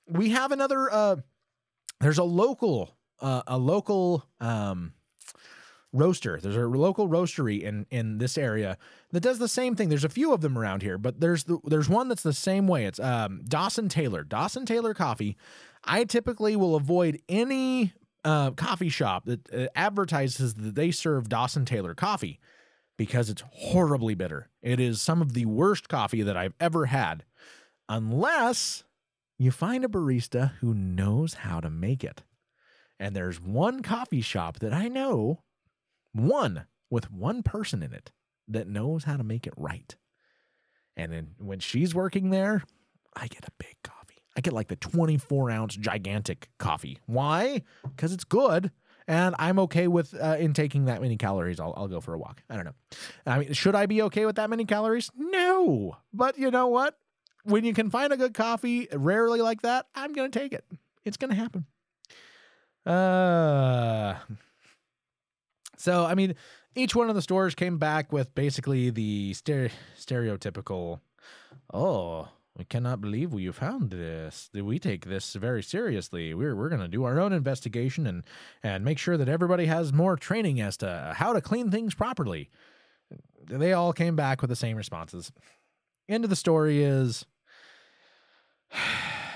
We have another, there's a local roaster. There's a local roastery in this area that does the same thing. There's a few of them around here, but there's one that's the same way. It's Dawson Taylor Coffee. I typically will avoid any coffee shop that advertises that they serve Dawson Taylor coffee because it's horribly bitter. It is some of the worst coffee that I've ever had, unless you find a barista who knows how to make it. And there's one coffee shop that I know, with one person in it, that knows how to make it right. And then when she's working there, I get a big coffee. I get like the 24-ounce gigantic coffee. Why? Because it's good, and I'm okay with intaking that many calories. I'll go for a walk. I don't know. I mean, should I be okay with that many calories? No. But you know what? When you can find a good coffee, rarely like that, I'm going to take it. It's going to happen. So, I mean, each one of the stores came back with basically the stereotypical, oh, we cannot believe you found this. We take this very seriously. We're going to do our own investigation and make sure that everybody has more training as to how to clean things properly. They all came back with the same responses. End of the story is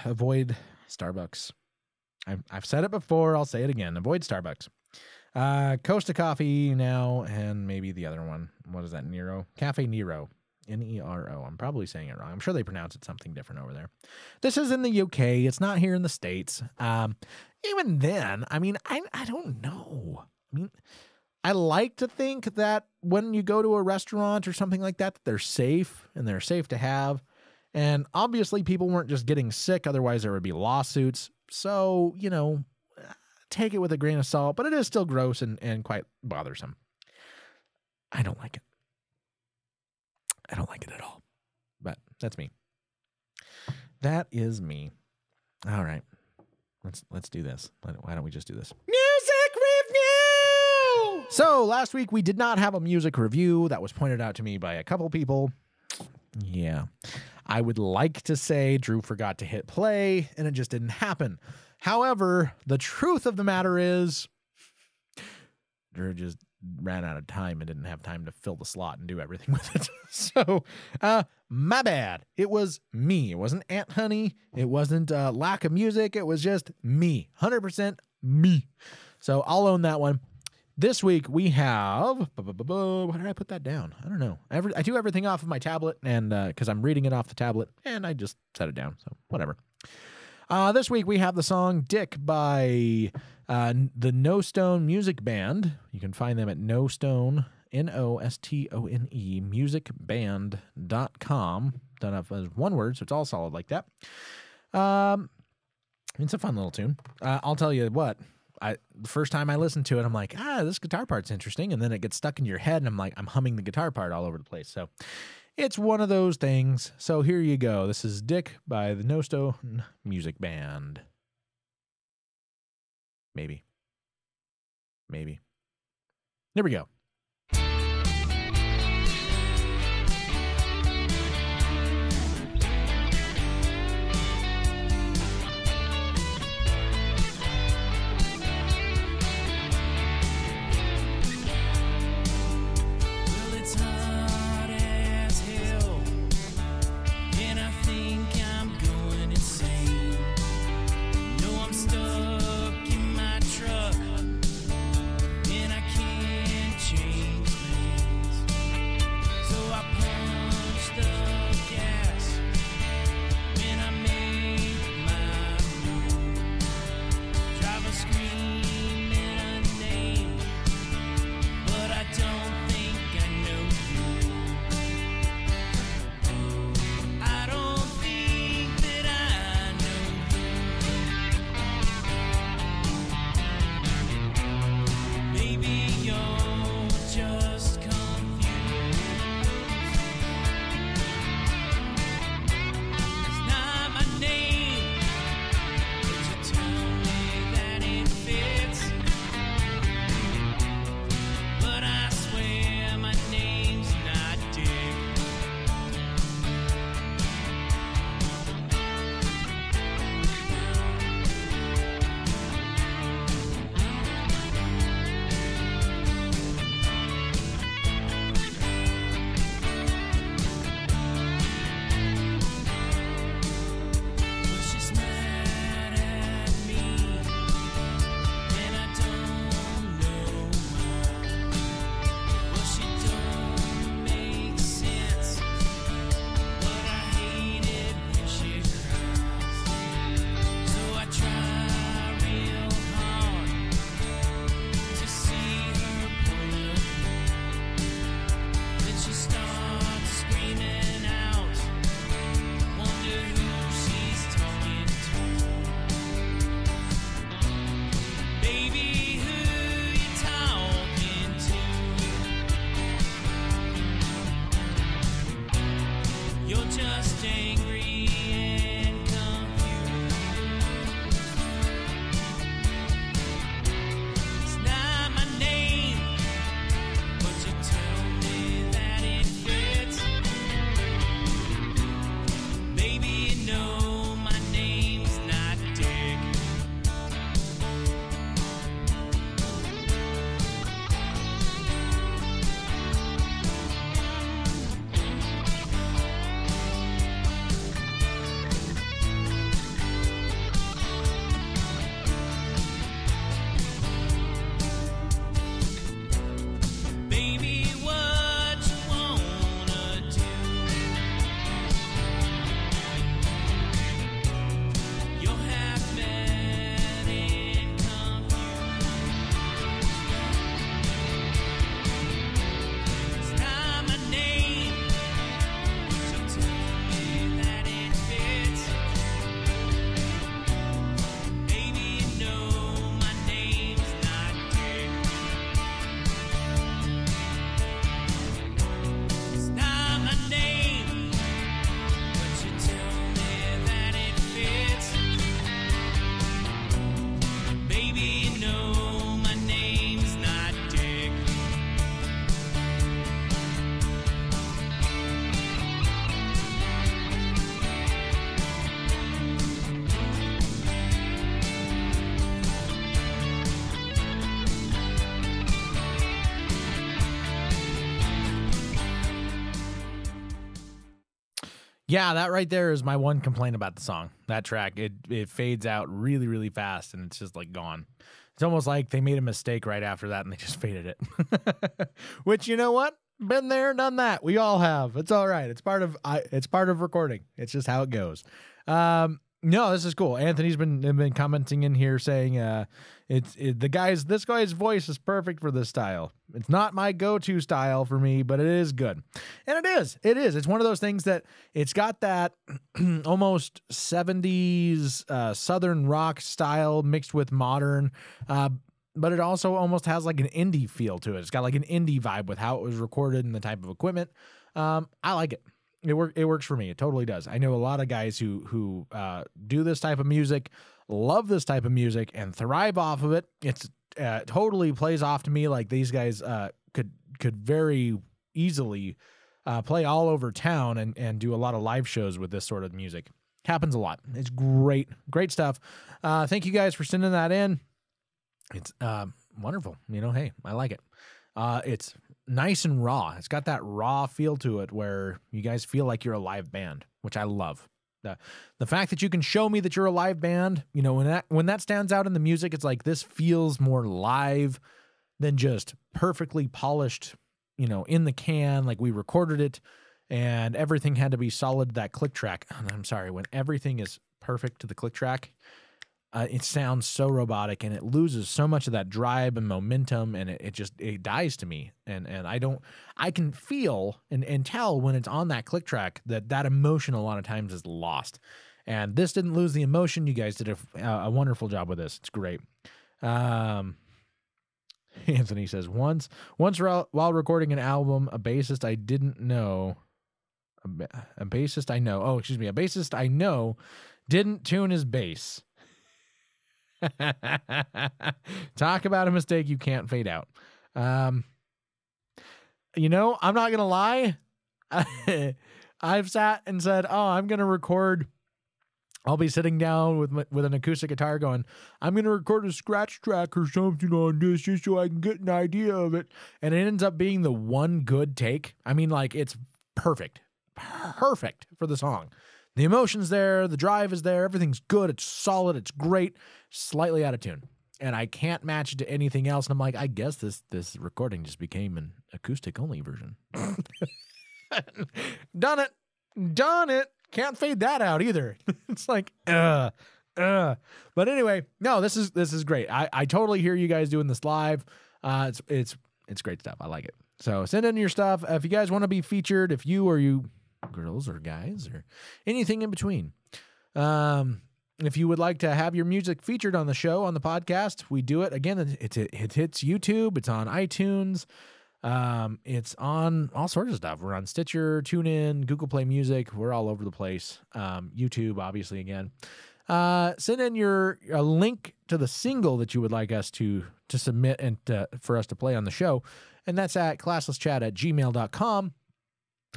avoid Starbucks. I've said it before. I'll say it again. Avoid Starbucks. Costa Coffee now, and maybe the other one. What is that? Nero? Cafe Nero. Nero. I'm probably saying it wrong. I'm sure they pronounce it something different over there. This is in the UK. It's not here in the States. Even then, I mean, I don't know. I mean, I like to think that when you go to a restaurant or something like that, they're safe and they're safe to have. And obviously people weren't just getting sick. Otherwise there would be lawsuits. So, you know, take it with a grain of salt, but it is still gross and quite bothersome. I don't like it. I don't like it at all, but that's me. That is me. All right, let's do this. Why don't we just do this? Music review! So last week we did not have a music review. That was pointed out to me by a couple people. Yeah, I would like to say Drew forgot to hit play and it just didn't happen. However, the truth of the matter is Drew just ran out of time and didn't have time to fill the slot and do everything with it. So, my bad. It was me. It wasn't Aunt Honey. It wasn't lack of music. It was just me. 100% me. So I'll own that one. This week we have, why did I put that down? I don't know. I do everything off of my tablet, and because I'm reading it off the tablet, and I just set it down. So whatever. This week we have the song Dick by the No Stone Music Band. You can find them at No Stone, Nostone, musicband.com. Done up as one word, so it's all solid like that. It's a fun little tune. I'll tell you what, the first time I listened to it, I'm like, this guitar part's interesting, and then it gets stuck in your head, and I'm like, I'm humming the guitar part all over the place. So it's one of those things. So here you go. This is Dick by the No Stone Music Band. Maybe. There we go. You're just angry and confused. It's not my name, but you tell me that it fits. Maybe you know my name's not Dick. Baby, what you wanna do? You're half mad and confused. It's not my name, so tell me that it fits. Maybe you know my name's not Dick. It's not my name, but you tell me that it fits. Baby, you know my name's not Dick. Yeah, that right there is my one complaint about the song. That track, it fades out really, really fast, and it's just like gone. It's almost like they made a mistake right after that, and they just faded it. Which, you know what? Been there, done that. We all have. It's all right. It's part of recording. It's just how it goes. No, this is cool. Anthony's been commenting in here saying this guy's voice is perfect for this style. It's not my go-to style for me, but it is good. And it is. It's one of those things that it's got that almost 70s southern rock style mixed with modern, but it also almost has like an indie feel to it. It's got like an indie vibe with how it was recorded and the type of equipment. I like it. It works for me. It totally does. I know a lot of guys who do this type of music, love this type of music, and thrive off of it. It's totally plays off to me like these guys could very easily play all over town and do a lot of live shows with this sort of music. Happens a lot. It's great stuff. Thank you guys for sending that in. It's wonderful. You know, hey, I like it. It's nice and raw. It's got that raw feel to it where you guys feel like you're a live band, which I love. The fact that you can show me that you're a live band, you know, when that stands out in the music, it's like this feels more live than just perfectly polished, you know, in the can, like we recorded it and everything had to be solid, that click track. I'm sorry, when everything is perfect to the click track, it sounds so robotic and it loses so much of that drive and momentum, and it dies to me. And I can feel and tell when it's on that click track that emotion a lot of times is lost. And this didn't lose the emotion. You guys did a wonderful job with this. It's great. Anthony says, once while recording an album, a bassist I know didn't tune his bass. Talk about a mistake you can't fade out. You know, I'm not gonna lie. I've sat and said, "Oh, I'm gonna record." I'll be sitting down with an acoustic guitar, going, "I'm gonna record a scratch track or something on this just so I can get an idea of it," and it ends up being the one good take. I mean, like it's perfect for the song. The emotion's there, the drive is there, everything's good, it's solid, it's great, slightly out of tune. And I can't match it to anything else. And I'm like, I guess this recording just became an acoustic only version. Done it. Can't fade that out either. It's like, But anyway, no, this is great. I totally hear you guys doing this live. It's great stuff. I like it. So send in your stuff. If you guys want to be featured, if you or you girls or guys or anything in between, if you would like to have your music featured on the show, on the podcast, we do it. Again, it hits YouTube. It's on iTunes. It's on all sorts of stuff. We're on Stitcher, TuneIn, Google Play Music. We're all over the place. YouTube, obviously, again. Send in a link to the single that you would like us to submit and for us to play on the show. And that's at classlesschat@gmail.com.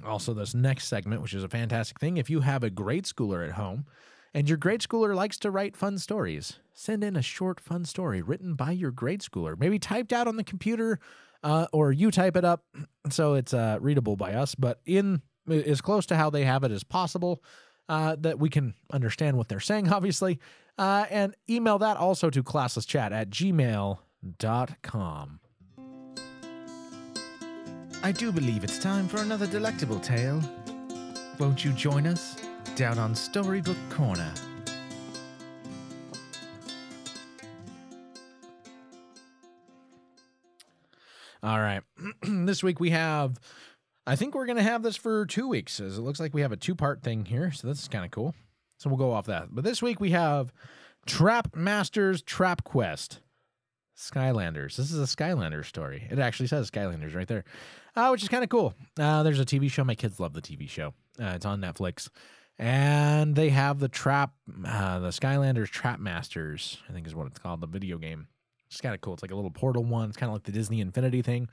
Also, this next segment, which is a fantastic thing. If you have a grade schooler at home and your grade schooler likes to write fun stories, send in a short, fun story written by your grade schooler, maybe typed out on the computer, or you type it up so it's readable by us, but in as close to how they have it as possible, that we can understand what they're saying, obviously. And email that also to classlesschat@gmail.com. I do believe it's time for another delectable tale. Won't you join us down on Storybook Corner? All right. This week we have, I think we're going to have this for 2 weeks, as it looks like we have a 2-part thing here, so this is kind of cool. So we'll go off that. But this week we have Trap Masters Trap Quest. Skylanders. This is a Skylanders story. It actually says Skylanders right there, which is kind of cool. There's a TV show. My kids love the TV show. It's on Netflix. And they have the Skylanders Trap Masters, I think is what it's called, the video game. It's kind of cool. It's like a little portal one. It's kind of like the Disney Infinity thing.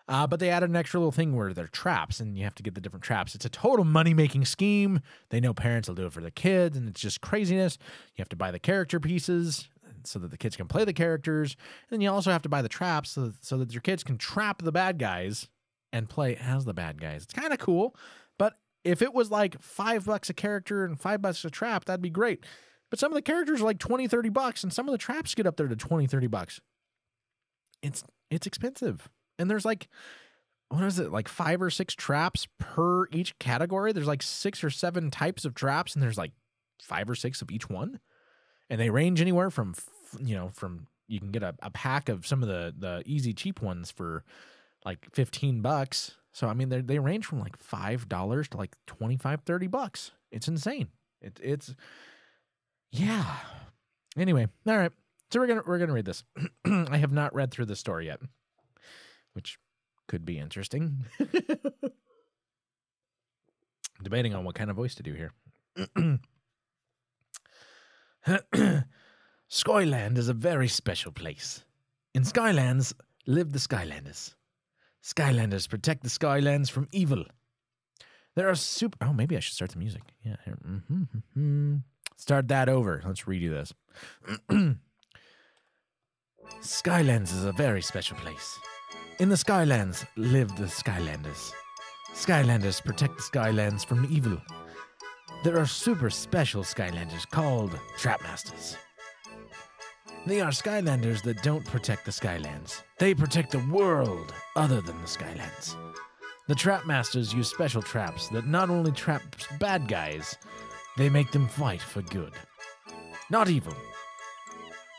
But they added an extra little thing where they're traps, and you have to get the different traps. It's a total money-making scheme. They know parents will do it for the kids, and it's just craziness. You have to buy the character pieces so that the kids can play the characters. And then you also have to buy the traps so that your kids can trap the bad guys and play as the bad guys. It's kind of cool. But if it was like $5 a character and $5 a trap, that'd be great. But some of the characters are like $20-$30, and some of the traps get up there to $20-$30. It's expensive. And there's like, what is it, like 5 or 6 traps per each category? There's like 6 or 7 types of traps, and there's like 5 or 6 of each one. And they range anywhere from you can get a pack of some of the easy cheap ones for like $15. So, I mean, they range from like $5 to like $25-$30. It's insane. It's yeah. Anyway, all right. So we're gonna read this. I have not read through the story yet, which could be interesting. Debating on what kind of voice to do here. Skyland is a very special place. In Skylands live the Skylanders. Skylanders protect the Skylands from evil. There are oh, maybe I should start the music. Yeah, here. Start that over. Let's redo this. Skylands is a very special place. In the Skylands live the Skylanders. Skylanders protect the Skylands from evil. There are super special Skylanders called Trap Masters. They are Skylanders that don't protect the Skylands. They protect the world other than the Skylands. The Trap Masters use special traps that not only trap bad guys, they make them fight for good. Not evil.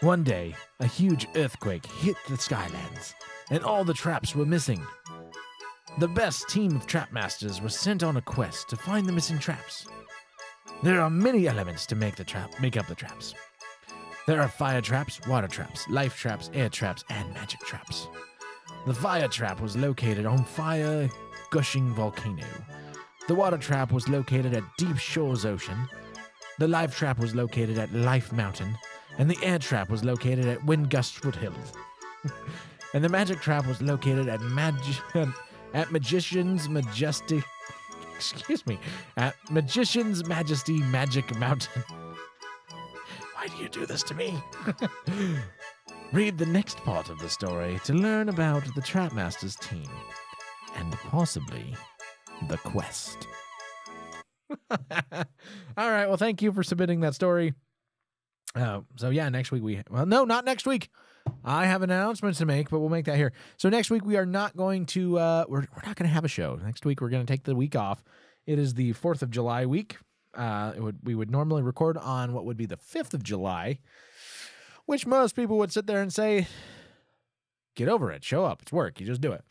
One day, a huge earthquake hit the Skylands, and all the traps were missing. The best team of Trap Masters was sent on a quest to find the missing traps. There are many elements to make up the traps. There are fire traps, water traps, life traps, air traps, and magic traps. The fire trap was located on Fire Gushing Volcano. The water trap was located at Deep Shores Ocean. The life trap was located at Life Mountain. And the air trap was located at Windgust Foothills. And the magic trap was located at Magician's Majesty Magic Mountain. Why do you do this to me? Read the next part of the story to learn about the Trap Masters team and possibly the quest. All right, well, thank you for submitting that story. So yeah, next week not next week. I have an announcement to make, but we'll make that here. So next week we are not going to we're not going to have a show. Next week we're going to take the week off. It is the 4th of July week. We would normally record on what would be the 5th of July, which most people would sit there and say, "Get over it, show up, it's work, you just do it."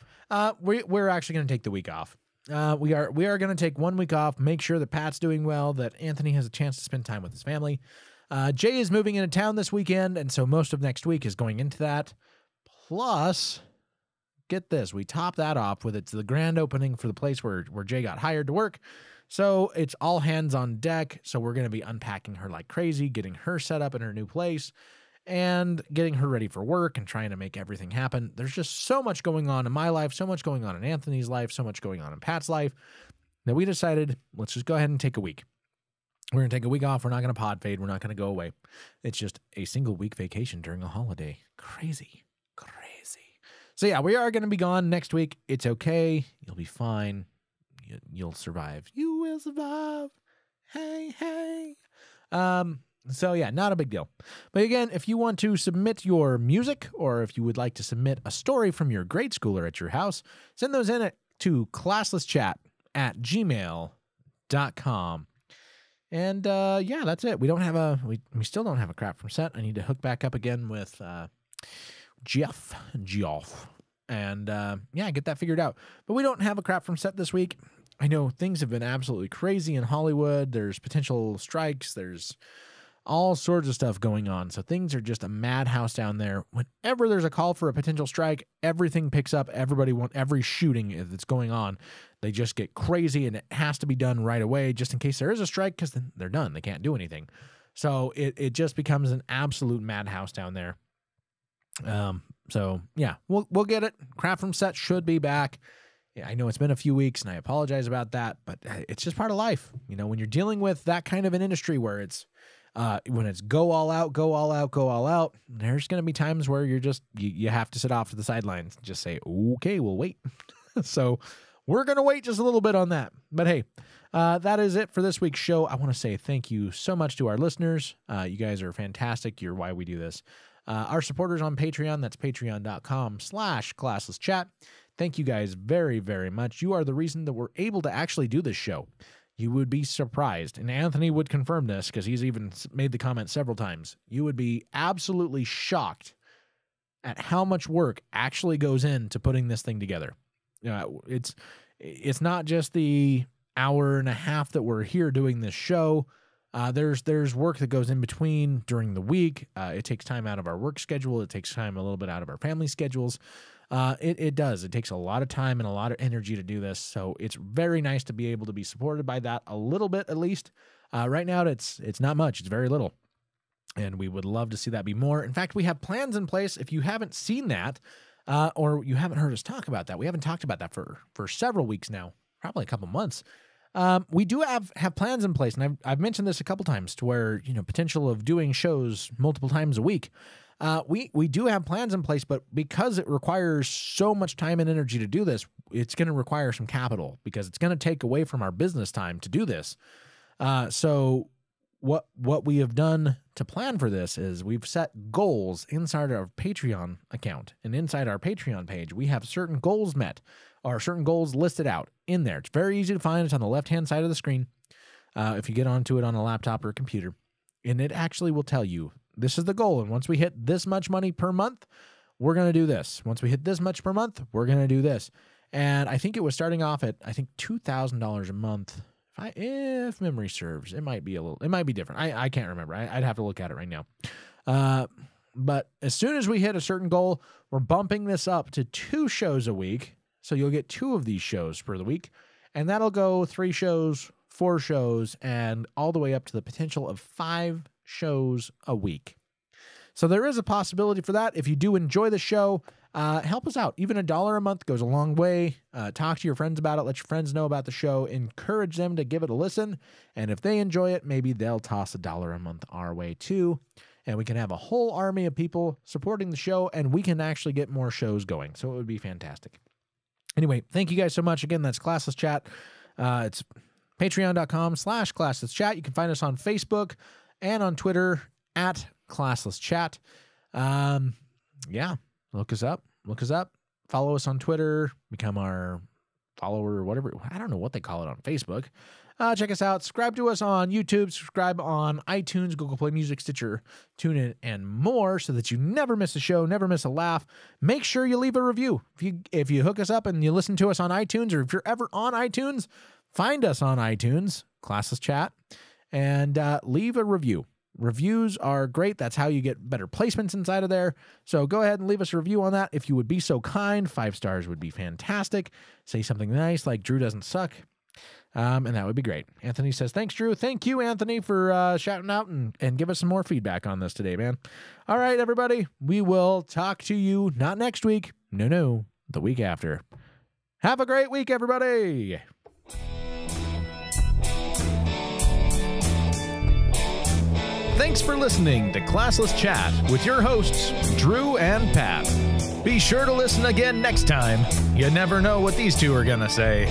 We're actually going to take the week off. We are going to take 1 week off, make sure that Pat's doing well, that Anthony has a chance to spend time with his family. Jay is moving into town this weekend, and so most of next week is going into that. Plus, get this, we top that off with it's the grand opening for the place where Jay got hired to work. So it's all hands on deck. So we're going to be unpacking her like crazy, getting her set up in her new place, and getting her ready for work and trying to make everything happen. There's just so much going on in my life, so much going on in Anthony's life, so much going on in Pat's life that we decided, let's just go ahead and take a week. We're going to take a week off. We're not going to pod fade. We're not going to go away. It's just a single week vacation during a holiday. Crazy. So yeah, we are going to be gone next week. It's okay. You'll be fine. You'll survive. You will survive. Hey. So yeah, not a big deal. But again, if you want to submit your music, or if you would like to submit a story from your grade schooler at your house, send those in to classlesschat@gmail.com. And yeah, that's it. We still don't have a crap from set. I need to hook back up again with Geoff, and yeah, get that figured out. But we don't have a crap from set this week. I know things have been absolutely crazy in Hollywood. There's potential strikes. There's all sorts of stuff going on. So things are just a madhouse down there. Whenever there's a call for a potential strike, everything picks up. Every shooting that's going on, they just get crazy, and it has to be done right away just in case there is a strike, because then they're done. They can't do anything. So it just becomes an absolute madhouse down there. So yeah, we'll get it. Crap from set should be back. Yeah, I know it's been a few weeks, and I apologize about that, but it's just part of life. You know, when you're dealing with that kind of an industry where it's when it's go all out, there's going to be times where you have to sit off to the sidelines and just say, okay, we'll wait. So we're going to wait just a little bit on that. But hey, that is it for this week's show. I want to say thank you so much to our listeners. You guys are fantastic. You're why we do this. Our supporters on Patreon, that's patreon.com/ClasslessChat. Thank you guys very, very much. You are the reason that we're able to actually do this show. You would be surprised, and Anthony would confirm this because he's even made the comment several times. You would be absolutely shocked at how much work actually goes into putting this thing together. It's not just the hour and a half that we're here doing this show. There's work that goes in between during the week. It takes time out of our work schedule. It takes time a little bit out of our family schedules. It does. It takes a lot of time and a lot of energy to do this. So it's very nice to be able to be supported by that a little bit, at least. Right now, it's not much. It's very little. And we would love to see that be more. In fact, we have plans in place. If you haven't seen that, or you haven't heard us talk about that, we haven't talked about that for several weeks now, probably a couple months. We do have plans in place, and I've mentioned this a couple times, to where, potential of doing shows multiple times a week. We do have plans in place, but because it requires so much time and energy to do this, it's going to require some capital, because it's going to take away from our business time to do this. So what we have done to plan for this is we've set goals inside our Patreon account, and inside our Patreon page, we have certain goals met, or certain goals listed out in there. It's very easy to find. It's on the left-hand side of the screen. If you get onto it on a laptop or a computer, and it actually will tell you, this is the goal. And once we hit this much money per month, we're going to do this. Once we hit this much per month, we're going to do this. And I think it was starting off at, $2,000 a month. If memory serves, it might be different. I can't remember. I'd have to look at it right now. But as soon as we hit a certain goal, we're bumping this up to 2 shows a week. So you'll get 2 of these shows per the week, and that'll go 3 shows, 4 shows, and all the way up to the potential of 5 shows a week. So there is a possibility for that. If you do enjoy the show, help us out. Even $1 a month goes a long way. Talk to your friends about it. Let your friends know about the show. Encourage them to give it a listen. And if they enjoy it, maybe they'll toss $1 a month our way too. And we can have a whole army of people supporting the show, and we can actually get more shows going. So it would be fantastic. Anyway, thank you guys so much. Again, that's Classless Chat. It's patreon.com/ClasslessChat. You can find us on Facebook and on Twitter at ClasslessChat. Yeah, look us up. Follow us on Twitter. Become our follower or whatever. I don't know what they call it on Facebook. Check us out. Subscribe to us on YouTube. Subscribe on iTunes, Google Play Music, Stitcher, TuneIn, and more, so that you never miss a show, never miss a laugh. Make sure you leave a review. If you hook us up and you listen to us on iTunes, or if you're ever on iTunes, find us on iTunes, Classless Chat, and leave a review. Reviews are great. That's how you get better placements inside of there. So go ahead and leave us a review on that if you would be so kind. 5 stars would be fantastic. Say something nice like Drew doesn't suck. And that would be great. Anthony says, thanks, Drew. Thank you, Anthony, for shouting out and give us some more feedback on this today, man. All right, everybody. We will talk to you not next week. No, the week after. Have a great week, everybody. Thanks for listening to Classless Chat with your hosts, Drew and Pat. Be sure to listen again next time. You never know what these two are going to say.